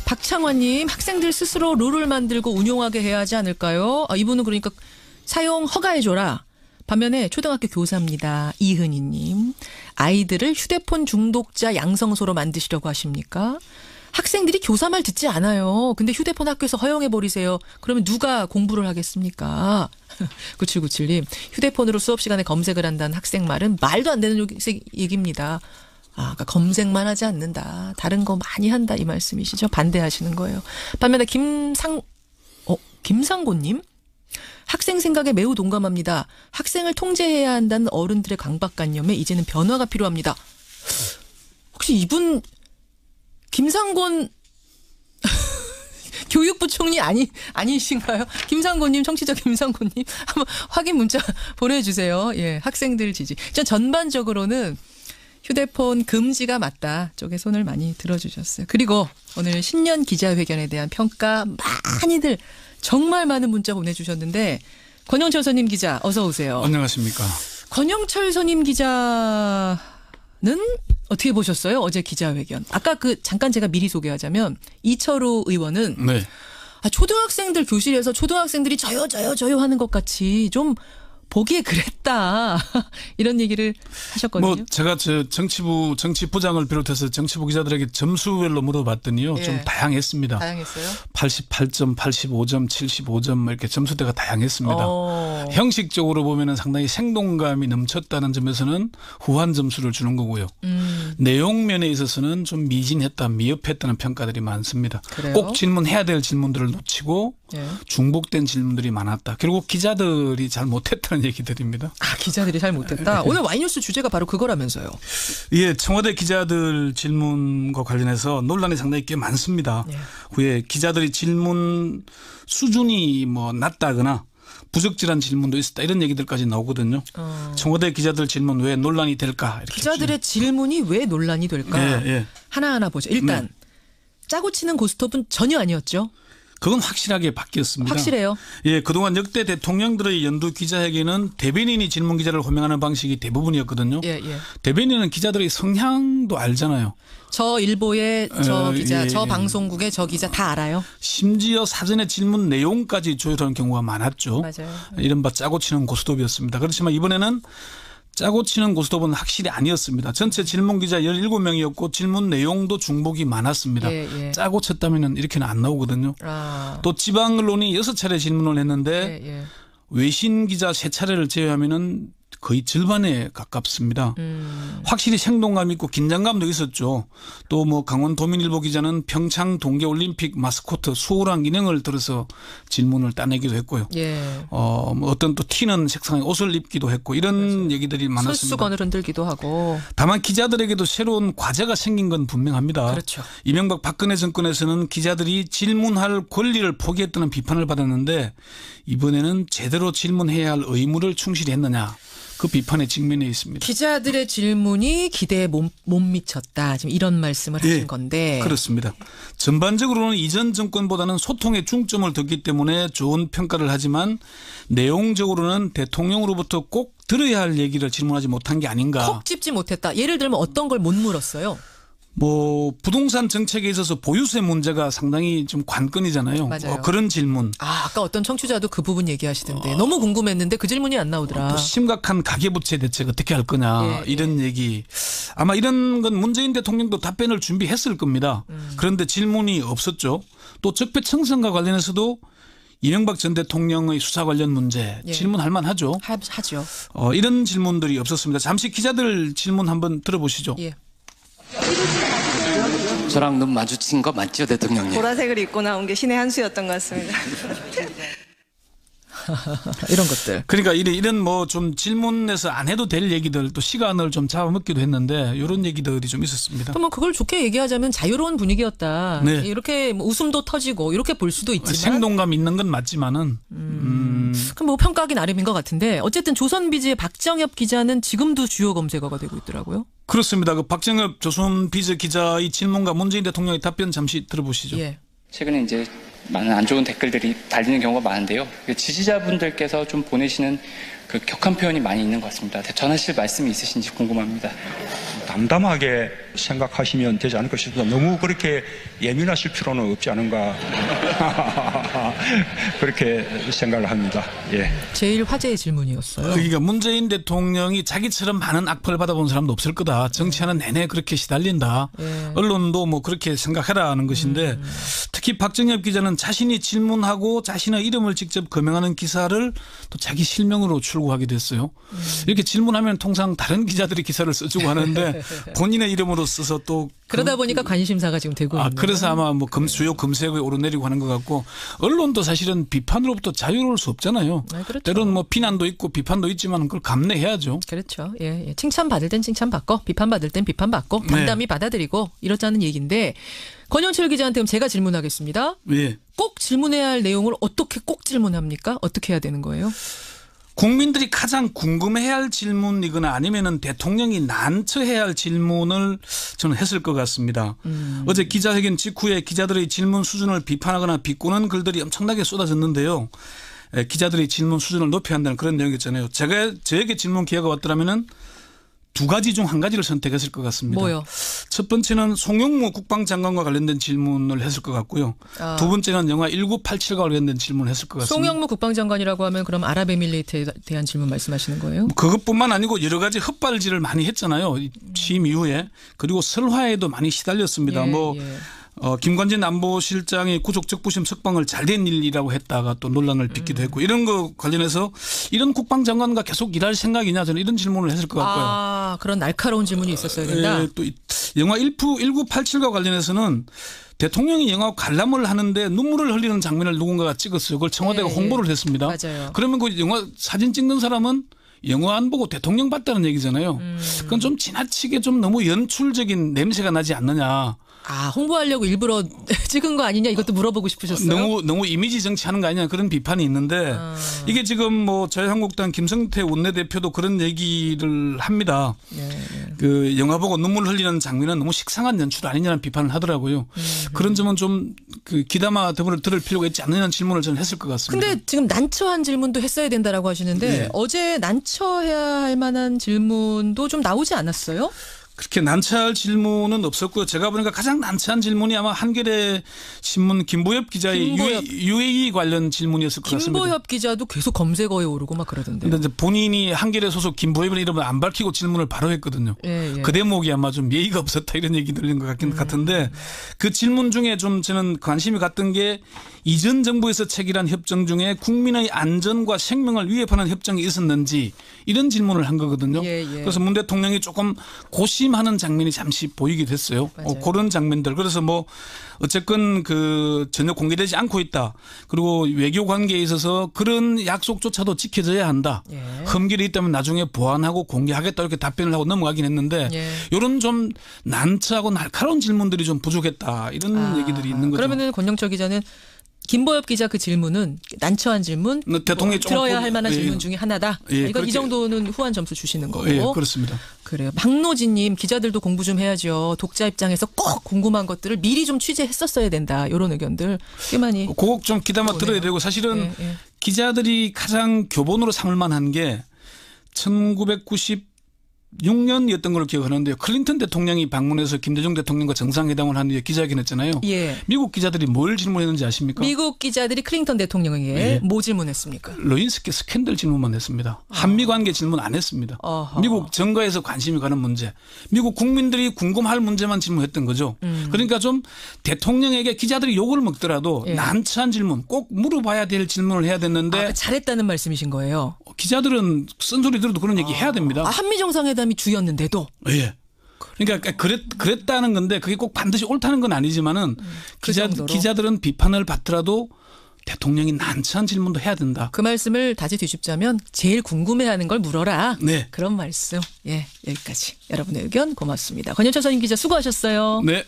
박창환님 학생들 스스로 룰을 만들고 운용하게 해야 하지 않을까요? 이분은 그러니까 사용 허가해줘라. 반면에 초등학교 교사입니다. 이은희님 아이들을 휴대폰 중독자 양성소로 만드시려고 하십니까? 학생들이 교사 말 듣지 않아요. 근데 휴대폰 학교에서 허용해버리세요. 그러면 누가 공부를 하겠습니까? 9797님 휴대폰으로 수업 시간에 검색을 한다는 학생 말은 말도 안 되는 얘기입니다. 그러니까 검색만 하지 않는다. 다른 거 많이 한다 이 말씀이시죠? 반대하시는 거예요. 반면에 김상곤님 학생 생각에 매우 동감합니다. 학생을 통제해야 한다는 어른들의 강박관념에 이제는 변화가 필요합니다. 혹시 이분 김상곤 교육부총리 아니신가요? 김상곤님, 청취자 김상곤님 한번 확인 문자 보내주세요. 학생들 지지. 전반적으로는 휴대폰 금지가 맞다 쪽에 손을 많이 들어주셨어요. 그리고 오늘 신년 기자회견에 대한 평가 많이들 정말 많은 문자 보내주셨는데 권영철 선임 기자 어서 오세요. 안녕하십니까. 권영철 선임 기자는 어떻게 보셨어요? 어제 기자회견. 아까 잠깐 제가 미리 소개하자면 이철우 의원은 초등학생들 교실에서 초등학생들이 저요 하는 것 같이 좀 보기에 그랬다. 이런 얘기를 하셨거든요. 제가 정치부장을 비롯해서 정치부 기자들에게 점수별로 물어봤더니요. 좀 다양했습니다. 다양했어요? 88점, 85점, 75점 이렇게 점수대가 다양했습니다. 형식적으로 보면은 상당히 생동감이 넘쳤다는 점에서는 후한 점수를 주는 거고요. 내용면에 있어서는 좀 미진했다, 미흡했다는 평가들이 많습니다. 그래요? 꼭 질문해야 될 질문들을 놓치고 중복된 질문들이 많았다. 결국 기자들이 잘 못했다는 얘기들입니다. 기자들이 잘 못했다. 오늘 와이뉴스 주제가 바로 그거라면서요. 청와대 기자들 질문과 관련해서 논란이 상당히 꽤 많습니다. 후에 기자들이 질문 수준이 낮다거나 부적절한 질문도 있었다 이런 얘기들까지 나오거든요. 청와대 기자들 질문 왜 논란이 될까? 이렇게 기자들의 질문이 왜 논란이 될까? 하나하나 보죠. 일단 짜고 치는 고스톱은 전혀 아니었죠. 그건 확실하게 바뀌었습니다. 확실해요? 그동안 역대 대통령들의 연두 기자회견은 대변인이 질문 기자를 호명하는 방식이 대부분이었거든요. 대변인은 기자들의 성향도 알잖아요. 저 일보의 저 기자, 저 방송국의 저 기자 다 알아요. 심지어 사전에 질문 내용까지 조율하는 경우가 많았죠. 맞아요. 이른바 짜고 치는 고스톱이었습니다. 그렇지만 이번에는 짜고 치는 고스톱은 확실히 아니었습니다. 전체 질문 기자 17명이었고 질문 내용도 중복이 많았습니다. 짜고 쳤다면 이렇게는 안 나오거든요. 또 지방 언론이 6차례 질문을 했는데 외신 기자 3차례를 제외하면은 거의 절반에 가깝습니다. 확실히 생동감 있고 긴장감도 있었죠. 또 뭐 강원도민일보 기자는 평창 동계올림픽 마스코트 수호랑 인형을 들어서 질문을 따내기도 했고요. 예. 뭐 어떤 또 튀는 색상의 옷을 입기도 했고 이런 그렇죠. 얘기들이 많았습니다. 손수건을 흔들기도 하고. 다만 기자들에게도 새로운 과제가 생긴 건 분명합니다. 그렇죠. 이명박 박근혜 정권에서는 기자들이 질문할 권리를 포기했다는 비판을 받았는데 이번에는 제대로 질문해야 할 의무를 충실히 했느냐. 그 비판에 직면해 있습니다. 기자들의 질문이 기대에 못 미쳤다. 지금 이런 말씀을 하신 건데. 그렇습니다. 전반적으로는 이전 정권보다는 소통에 중점을 뒀기 때문에 좋은 평가를 하지만 내용적으로는 대통령으로부터 꼭 들어야 할 얘기를 질문하지 못한 게 아닌가. 콕 찝지 못했다. 예를 들면 어떤 걸 못 물었어요? 뭐 부동산 정책에 있어서 보유세 문제가 상당히 좀 관건이잖아요. 맞아요. 그런 질문. 아까 어떤 청취자도 그 부분 얘기하시던데 너무 궁금했는데 그 질문이 안 나오더라. 심각한 가계부채 대책 어떻게 할 거냐 이런 얘기. 아마 이런 건 문재인 대통령도 답변을 준비했을 겁니다. 그런데 질문이 없었죠. 또 적폐청산과 관련해서도 이명박 전 대통령의 수사 관련 문제 질문할 만하죠. 하죠. 이런 질문들이 없었습니다. 잠시 기자들 질문 한번 들어보시죠. 예. 저랑 눈 마주친 거 맞죠, 대통령님? 보라색을 입고 나온 게 신의 한 수였던 것 같습니다. 이런 것들. 그러니까 이런 뭐 좀 질문에서 안 해도 될 얘기들 또 시간을 좀 잡아먹기도 했는데 이런 얘기들이 좀 있었습니다. 또 뭐 그걸 좋게 얘기하자면 자유로운 분위기였다. 네. 이렇게 뭐 웃음도 터지고 이렇게 볼 수도 있지만 생동감 있는 건 맞지만은 그럼 뭐 평가하기 나름인 것 같은데 어쨌든 조선비즈의 박정엽 기자는 지금도 주요 검색어가 되고 있더라고요. 그렇습니다. 그 박정엽 조선비즈 기자의 질문과 문재인 대통령의 답변 잠시 들어보시죠. 예. 최근에 이제 많은 안 좋은 댓글들이 달리는 경우가 많은데요. 지지자분들께서 좀 보내시는 그 격한 표현이 많이 있는 것 같습니다. 전하실 말씀이 있으신지 궁금합니다. 담담하게 생각하시면 되지 않을까 싶습니다. 너무 그렇게 예민하실 필요는 없지 않은가 그렇게 생각을 합니다. 예. 제일 화제의 질문이었어요. 그러니까 문재인 대통령이 자기처럼 많은 악플을 받아본 사람도 없을 거다. 정치하는 내내 그렇게 시달린다. 언론도 뭐 그렇게 생각해라는 것인데 특히 박정엽 기자는 자신이 질문하고 자신의 이름을 직접 거명하는 기사를 또 자기 실명으로 출고하기도 했어요. 이렇게 질문하면 통상 다른 기자들이 기사를 써주고 하는데 본인의 이름으로 써서 또 그러다 보니까 관심사가 지금 되고 있는 그래서 아마 뭐 주요 검색어에 오르내리고 하는 것 같고 언론도 사실은 비판으로부터 자유로울 수 없잖아요. 그렇죠. 때로는 뭐 비난도 있고 비판도 있지만 그걸 감내해야죠. 그렇죠. 예. 칭찬받을 땐 칭찬받고 비판받을 땐 비판받고 담담히 받아들이고 이렇자는 얘기인데 권영철 기자한테 그럼 제가 질문하겠습니다. 예. 꼭 질문해야 할 내용을 어떻게 꼭 질문합니까? 어떻게 해야 되는 거예요? 국민들이 가장 궁금해해야 할 질문이거나 아니면은 대통령이 난처해야 할 질문을 저는 했을 것 같습니다. 어제 기자회견 직후에 기자들의 질문 수준을 비판하거나 비꼬는 글들이 엄청나게 쏟아졌는데요. 기자들의 질문 수준을 높여야 한다는 그런 내용이었잖아요. 저에게 질문 기회가 왔더라면은 두 가지 중 한 가지를 선택했을 것 같습니다. 뭐요? 첫 번째는 송영무 국방장관과 관련된 질문을 했을 것 같고요. 두 번째는 영화 1987과 관련된 질문을 했을 것 같습니다. 송영무 국방장관이라고 하면 그럼 아랍에미레이트에 대한 질문 말씀하시는 거예요? 그것뿐만 아니고 여러 가지 헛발질을 많이 했잖아요. 취임 이후에. 그리고 설화에도 많이 시달렸습니다. 김관진 안보실장이 구속적부심 석방을 잘된 일이라고 했다가 또 논란을 빚기도 했고 이런 거 관련해서 이런 국방장관과 계속 일할 생각이냐 저는 이런 질문을 했을 것 같고요. 그런 날카로운 질문이 있었어야 된다. 또 영화 1987과 관련해서는 대통령이 영화 관람을 하는데 눈물을 흘리는 장면을 누군가가 찍었어요. 그걸 청와대가 홍보를 했습니다. 맞아요. 그러면 그 영화 사진 찍는 사람은 영화 안 보고 대통령 봤다는 얘기잖아요. 그건 좀 지나치게 좀 너무 연출적인 냄새가 나지 않느냐. 홍보하려고 일부러 찍은 거 아니냐 이것도 물어보고 싶으셨어요? 너무 이미지 정치하는 거 아니냐 그런 비판이 있는데 이게 지금 뭐 자유한국당 김성태 원내대표도 그런 얘기를 합니다. 그 영화 보고 눈물 흘리는 장면은 너무 식상한 연출 아니냐는 비판을 하더라고요. 그런 점은 좀 그 귀담아 들을 필요가 있지 않느냐는 질문을 저는 했을 것 같습니다. 근데 지금 난처한 질문도 했어야 된다라고 하시는데 어제 난처해야 할 만한 질문도 좀 나오지 않았어요? 그렇게 난처할 질문은 없었고요. 제가 보니까 가장 난처한 질문이 아마 한겨레 신문 김보엽 기자의 UAE 관련 질문이었을 것 같습니다. 김보엽 기자도 계속 검색어에 오르고 막 그러던데요. 그런데 본인이 한겨레 소속 김보엽의 이름을 안 밝히고 질문을 바로 했거든요. 예. 그 대목이 아마 좀 예의가 없었다 이런 얘기 들린 것 같은데 그 질문 중에 좀 저는 관심이 갔던 게 이전 정부에서 체결한 협정 중에 국민의 안전과 생명을 위협하는 협정이 있었는지 이런 질문을 한 거거든요. 그래서 문 대통령이 조금 고심하는 장면이 잠시 보이기도 했어요. 그런 장면들. 그래서 뭐 어쨌건 그 전혀 공개되지 않고 있다. 그리고 외교 관계에 있어서 그런 약속조차도 지켜져야 한다. 흠결이 있다면 나중에 보완하고 공개하겠다 이렇게 답변을 하고 넘어가긴 했는데 이런 좀 난처하고 날카로운 질문들이 좀 부족했다. 이런 얘기들이 있는 거죠. 그러면은 권영철 기자는 김보엽 기자 그 질문은 난처한 질문, 대통령이 들어야 할 만한 질문 중에 하나다. 이거 이 정도는 후한 점수 주시는 거고. 예, 그렇습니다. 그래요. 박노진님 기자들도 공부 좀 해야죠. 독자 입장에서 꼭 궁금한 것들을 미리 좀 취재했었어야 된다. 이런 의견들 꽤 많이. 그거 좀 귀담아 들어야 되고 사실은 기자들이 가장 교본으로 삼을 만한 게 1996년이었던 걸로 기억하는데요. 클린턴 대통령이 방문해서 김대중 대통령과 정상회담을 한 뒤에 기자회견했잖아요. 미국 기자들이 뭘 질문했는지 아십니까? 미국 기자들이 클린턴 대통령에게 뭐 질문했습니까? 레윈스키 스캔들 질문만 했습니다. 한미 관계 질문 안 했습니다. 미국 정가에서 관심이 가는 문제, 미국 국민들이 궁금할 문제만 질문했던 거죠. 그러니까 좀 대통령에게 기자들이 욕을 먹더라도 난처한 질문, 꼭 물어봐야 될 질문을 해야 됐는데 잘했다는 말씀이신 거예요? 기자들은 쓴소리 들어도 그런 얘기 해야 됩니다. 한미 정상회담이 주였는데도. 예. 그러니까 그랬다는 건데 그게 꼭 반드시 옳다는 건 아니지만은 기자들은 비판을 받더라도 대통령이 난처한 질문도 해야 된다. 그 말씀을 다시 뒤집자면 제일 궁금해하는 걸 물어라. 네. 그런 말씀. 예, 여기까지. 여러분의 의견 고맙습니다. 권영철 선임 기자 수고하셨어요. 네.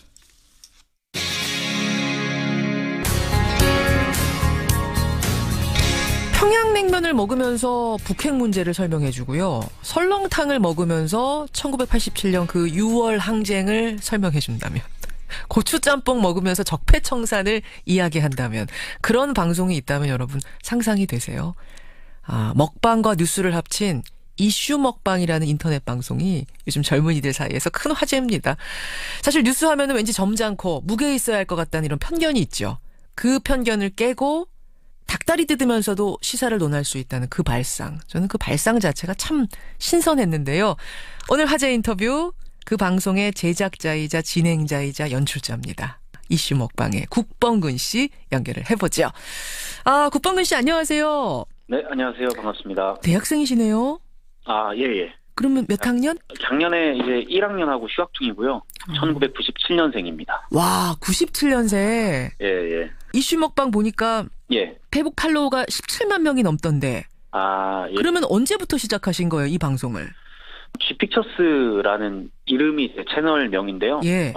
평양냉면을 먹으면서 북핵 문제를 설명해 주고요. 설렁탕을 먹으면서 1987년 그 6월 항쟁을 설명해 준다면, 고추짬뽕 먹으면서 적폐청산을 이야기한다면, 그런 방송이 있다면 여러분 상상이 되세요? 먹방과 뉴스를 합친 이슈 먹방이라는 인터넷 방송이 요즘 젊은이들 사이에서 큰 화제입니다. 사실 뉴스 하면은 왠지 점잖고 무게에 있어야 할 것 같다는 이런 편견이 있죠. 그 편견을 깨고 닭다리 뜯으면서도 시사를 논할 수 있다는 그 발상. 저는 그 발상 자체가 참 신선했는데요. 오늘 화제 인터뷰, 그 방송의 제작자이자 진행자이자 연출자입니다. 이슈 먹방의 국범근 씨 연결을 해보죠. 국범근 씨 안녕하세요. 네, 안녕하세요. 반갑습니다. 대학생이시네요. 예. 그러면 몇 학년? 작년에 이제 1학년하고 휴학 중이고요. 1997년생입니다. 와, 97년생. 예. 이슈 먹방 보니까 페북 팔로워가 17만 명이 넘던데. 예. 그러면 언제부터 시작하신 거예요, 이 방송을? G픽처스라는 이름이 제 채널명인데요. 예.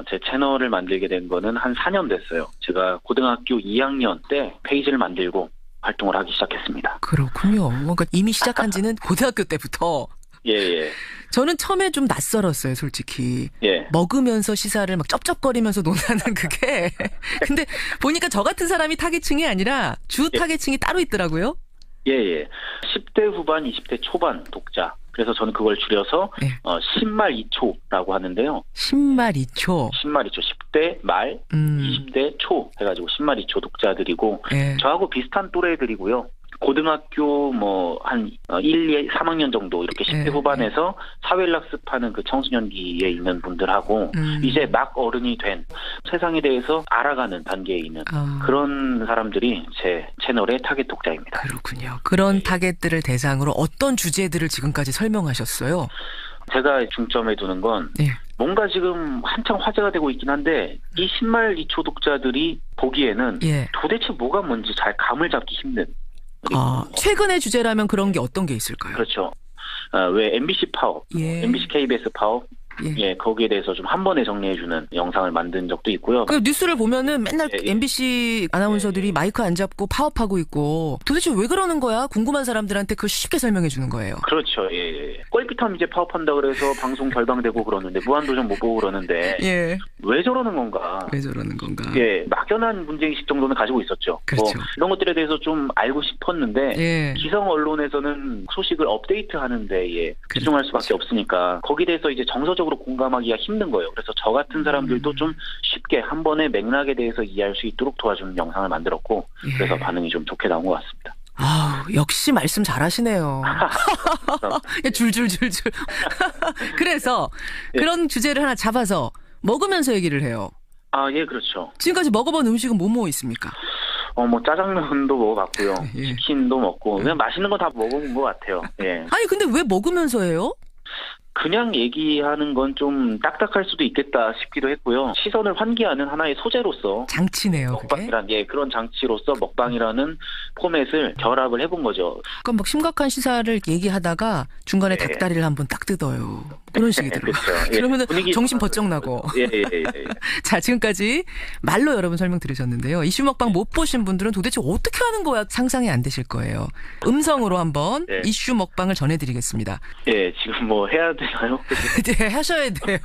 제 채널을 만들게 된 거는 한 4년 됐어요. 제가 고등학교 2학년 때 페이지를 만들고 활동을 하기 시작했습니다. 그렇군요. 뭔가 이미 시작한 지는 고등학교 때부터. 예. 저는 처음에 좀 낯설었어요, 솔직히. 먹으면서 시사를 막 쩝쩝거리면서 논하는 그게. 근데 보니까 저 같은 사람이 타겟층이 아니라 주 타겟층이 따로 있더라고요. 예. 10대 후반, 20대 초반 독자. 그래서 저는 그걸 줄여서 10말 2초라고 하는데요. 10말 2초. 10말 2초. 10대 말, 20대 초 해가지고 10말 2초 독자들이고 저하고 비슷한 또래들이고요. 고등학교 한 1, 2, 3학년 정도 이렇게 10대 후반에서 사회학습하는 그 청소년기에 있는 분들하고 이제 막 어른이 된 세상에 대해서 알아가는 단계에 있는 그런 사람들이 제 채널의 타겟 독자입니다. 그렇군요. 그런 타겟들을 대상으로 어떤 주제들을 지금까지 설명하셨어요? 제가 중점에 두는 건 뭔가 지금 한창 화제가 되고 있긴 한데 이 10말 2초 독자들이 보기에는 도대체 뭐가 뭔지 잘 감을 잡기 힘든 최근의 주제라면 그런 게 어떤 게 있을까요? 그렇죠. 왜 MBC 파업, MBC KBS 파업, 거기에 대해서 좀 한 번에 정리해주는 영상을 만든 적도 있고요. 그 뉴스를 보면은 맨날 MBC 아나운서들이 마이크 안 잡고 파업하고 있고 도대체 왜 그러는 거야? 궁금한 사람들한테 그걸 쉽게 설명해 주는 거예요. 그렇죠. 꼴비탐 이제 파업한다 그래서 방송 결방되고 그러는데 무한도전 못 보고 그러는데 왜 저러는 건가? 왜 저러는 건가? 막연한 문제의식 정도는 가지고 있었죠. 그렇죠. 뭐 이런 것들에 대해서 좀 알고 싶었는데 예. 기성 언론에서는 소식을 업데이트하는 데에 집중할 수밖에 없으니까 거기에 대해서 이제 정서적으로 공감하기가 힘든 거예요. 그래서 저 같은 사람들도 좀 쉽게 한 번의 맥락에 대해서 이해할 수 있도록 도와주는 영상을 만들었고 그래서 반응이 좀 좋게 나온 것 같습니다. 아, 역시 말씀 잘하시네요. 줄줄줄줄. 그래서 그런 주제를 하나 잡아서 먹으면서 얘기를 해요. 아, 예, 그렇죠. 지금까지 먹어본 음식은 뭐 있습니까? 뭐 짜장면도 먹어봤고요. 치킨도 먹고 그냥 맛있는 거 다 먹어본 것 같아요. 예. 아니 근데 왜 먹으면서 해요? 그냥 얘기하는 건 좀 딱딱할 수도 있겠다 싶기도 했고요. 시선을 환기하는 하나의 소재로서 장치네요. 먹방이란 그런 장치로서 먹방이라는 포맷을 결합을 해본 거죠. 그러니까 막 심각한 시사를 얘기하다가 중간에 닭다리를 한번 딱 뜯어요. 그런 식이더라고요. 그렇죠. 그러면은 정신 번쩍 나고. 자, 지금까지 말로 여러분 설명 들으셨는데요. 이슈 먹방 못 보신 분들은 도대체 어떻게 하는 거야 상상이 안 되실 거예요. 음성으로 한번 이슈 먹방을 전해드리겠습니다. 예, 지금 뭐 해야 되나요? 네, 하셔야 돼요.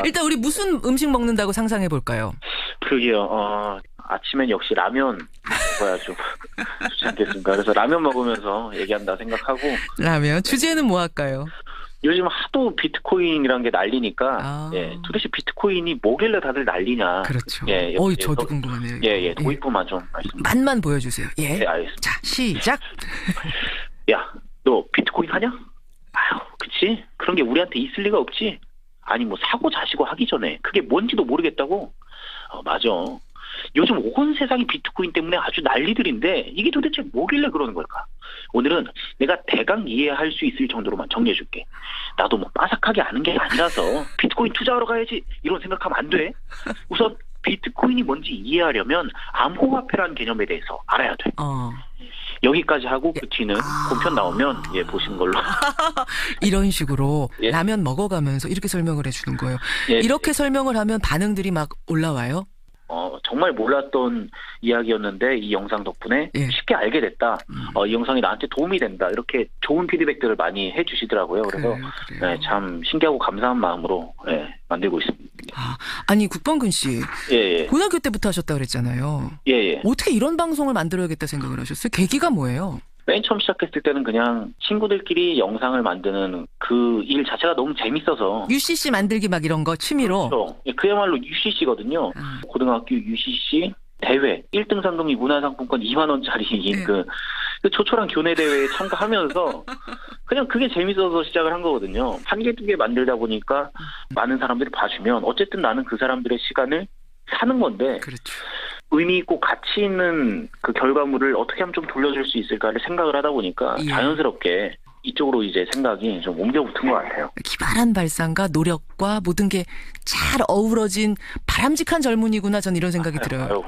일단 우리 무슨 음식 먹는다고 상상해 볼까요? 그게요. 아침엔 역시 라면 먹어야 좀 좋지 않겠습니까? 그래서 라면 먹으면서 얘기한다 생각하고. 라면. 주제는 뭐 할까요? 요즘 하도 비트코인이란 게 난리니까 도대체 비트코인이 뭐길래 다들 난리냐. 그렇죠. 저도 궁금하네요. 도입부만 좀 말씀. 맛만 보여주세요. 예. 네, 알겠습니다. 자, 시작. 야, 너 비트코인 하냐? 아유, 그치? 그런 게 우리한테 있을 리가 없지. 아니 뭐 사고 자시고 하기 전에 그게 뭔지도 모르겠다고? 맞아. 요즘 온 세상이 비트코인 때문에 아주 난리들인데 이게 도대체 뭐길래 그러는 걸까? 오늘은 내가 대강 이해할 수 있을 정도로만 정리해줄게. 나도 뭐 빠삭하게 아는 게 아니라서 비트코인 투자하러 가야지 이런 생각하면 안 돼. 우선 비트코인이 뭔지 이해하려면 암호화폐라는 개념에 대해서 알아야 돼. 여기까지 하고 그 뒤는 본편 나오면 보시는 걸로. 이런 식으로 라면 먹어가면서 이렇게 설명을 해주는 거예요. 이렇게 설명을 하면 반응들이 막 올라와요? 정말 몰랐던 이야기였는데 이 영상 덕분에 쉽게 알게 됐다. 이 영상이 나한테 도움이 된다. 이렇게 좋은 피드백들을 많이 해주시더라고요. 그래서 참 신기하고 감사한 마음으로 만들고 있습니다. 아니 국범근 씨, 고등학교 때부터 하셨다고 그랬잖아요. 어떻게 이런 방송을 만들어야겠다 생각을 하셨어요? 계기가 뭐예요? 맨 처음 시작했을 때는 그냥 친구들끼리 영상을 만드는 그 일 자체가 너무 재밌어서. UCC 만들기 막 이런 거 취미로? 그렇죠. 그야말로 UCC거든요. 고등학교 UCC 대회 1등 상금이 문화상품권 2만 원짜리인 그 초초랑 교내 대회에 참가하면서 그냥 그게 재밌어서 시작을 한 거거든요. 한 개, 두 개 만들다 보니까 많은 사람들이 봐주면 어쨌든 나는 그 사람들의 시간을 사는 건데. 그렇죠. 의미 있고 가치 있는 그 결과물을 어떻게 하면 좀 돌려줄 수 있을까를 생각을 하다 보니까 자연스럽게 이쪽으로 이제 생각이 좀 옮겨 붙은 것 같아요. 기발한 발상과 노력과 모든 게 잘 어우러진 바람직한 젊은이구나 전 이런 생각이 들어요.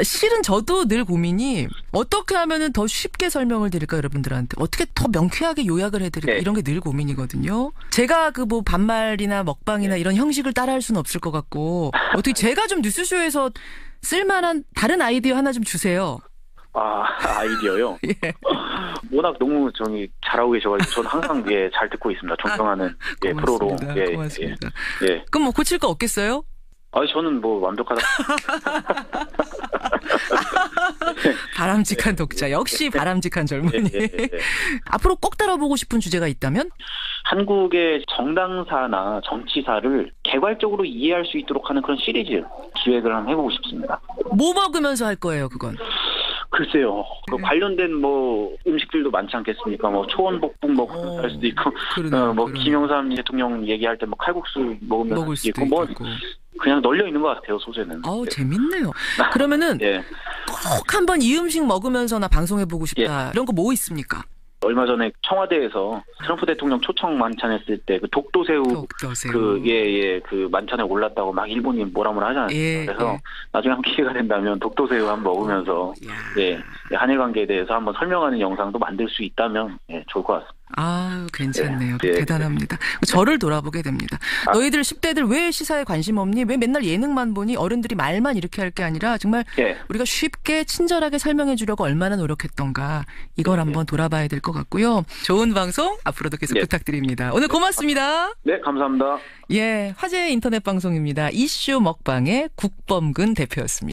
실은 저도 늘 고민이 어떻게 하면은 더 쉽게 설명을 드릴까 여러분들한테 어떻게 더 명쾌하게 요약을 해드릴까 이런 게 늘 고민이거든요. 제가 그 뭐 반말이나 먹방이나 이런 형식을 따라할 수는 없을 것 같고 어떻게 제가 좀 뉴스쇼에서 쓸만한 다른 아이디어 하나 좀 주세요. 아이디어요? 워낙 너무 잘하고 계셔가지고 저는 항상 잘 듣고 있습니다. 존경하는 프로로. 고맙습니다. 그럼 뭐 고칠 거 없겠어요? 저는 뭐 완벽하다. 바람직한 독자. 역시 바람직한 젊은이. 앞으로 꼭 다뤄보고 싶은 주제가 있다면? 한국의 정당사나 정치사를 개괄적으로 이해할 수 있도록 하는 그런 시리즈 기획을 한번 해보고 싶습니다. 뭐 먹으면서 할 거예요, 그건? 글쎄요. 그 관련된 뭐 음식들도 많지 않겠습니까? 뭐 초원복북 먹으면서 할 수도 있고, 김영삼 대통령 얘기할 때 뭐 칼국수 먹으면서 할 수도 있고, 그냥 널려 있는 것 같아요, 소재는. 재밌네요. 그러면은 꼭 한번 이 음식 먹으면서나 방송해보고 싶다. 이런 거 뭐 있습니까? 얼마 전에 청와대에서 트럼프 대통령 초청 만찬했을 때 그 독도새우 그 만찬에 올랐다고 막 일본이 뭐라 하잖아요. 그래서 나중에 한번 기회가 된다면 독도새우 한번 먹으면서 한일 관계에 대해서 한번 설명하는 영상도 만들 수 있다면 좋을 것 같습니다. 아, 괜찮네요. 예. 대단합니다. 저를 돌아보게 됩니다. 너희들 10대들 왜 시사에 관심 없니? 왜 맨날 예능만 보니? 어른들이 말만 이렇게 할 게 아니라 정말 우리가 쉽게 친절하게 설명해 주려고 얼마나 노력했던가 이걸 한번 돌아봐야 될 것 같고요. 좋은 방송 앞으로도 계속 부탁드립니다. 오늘 고맙습니다. 네, 감사합니다. 예, 화제의 인터넷 방송입니다. 이슈 먹방의 국범근 대표였습니다.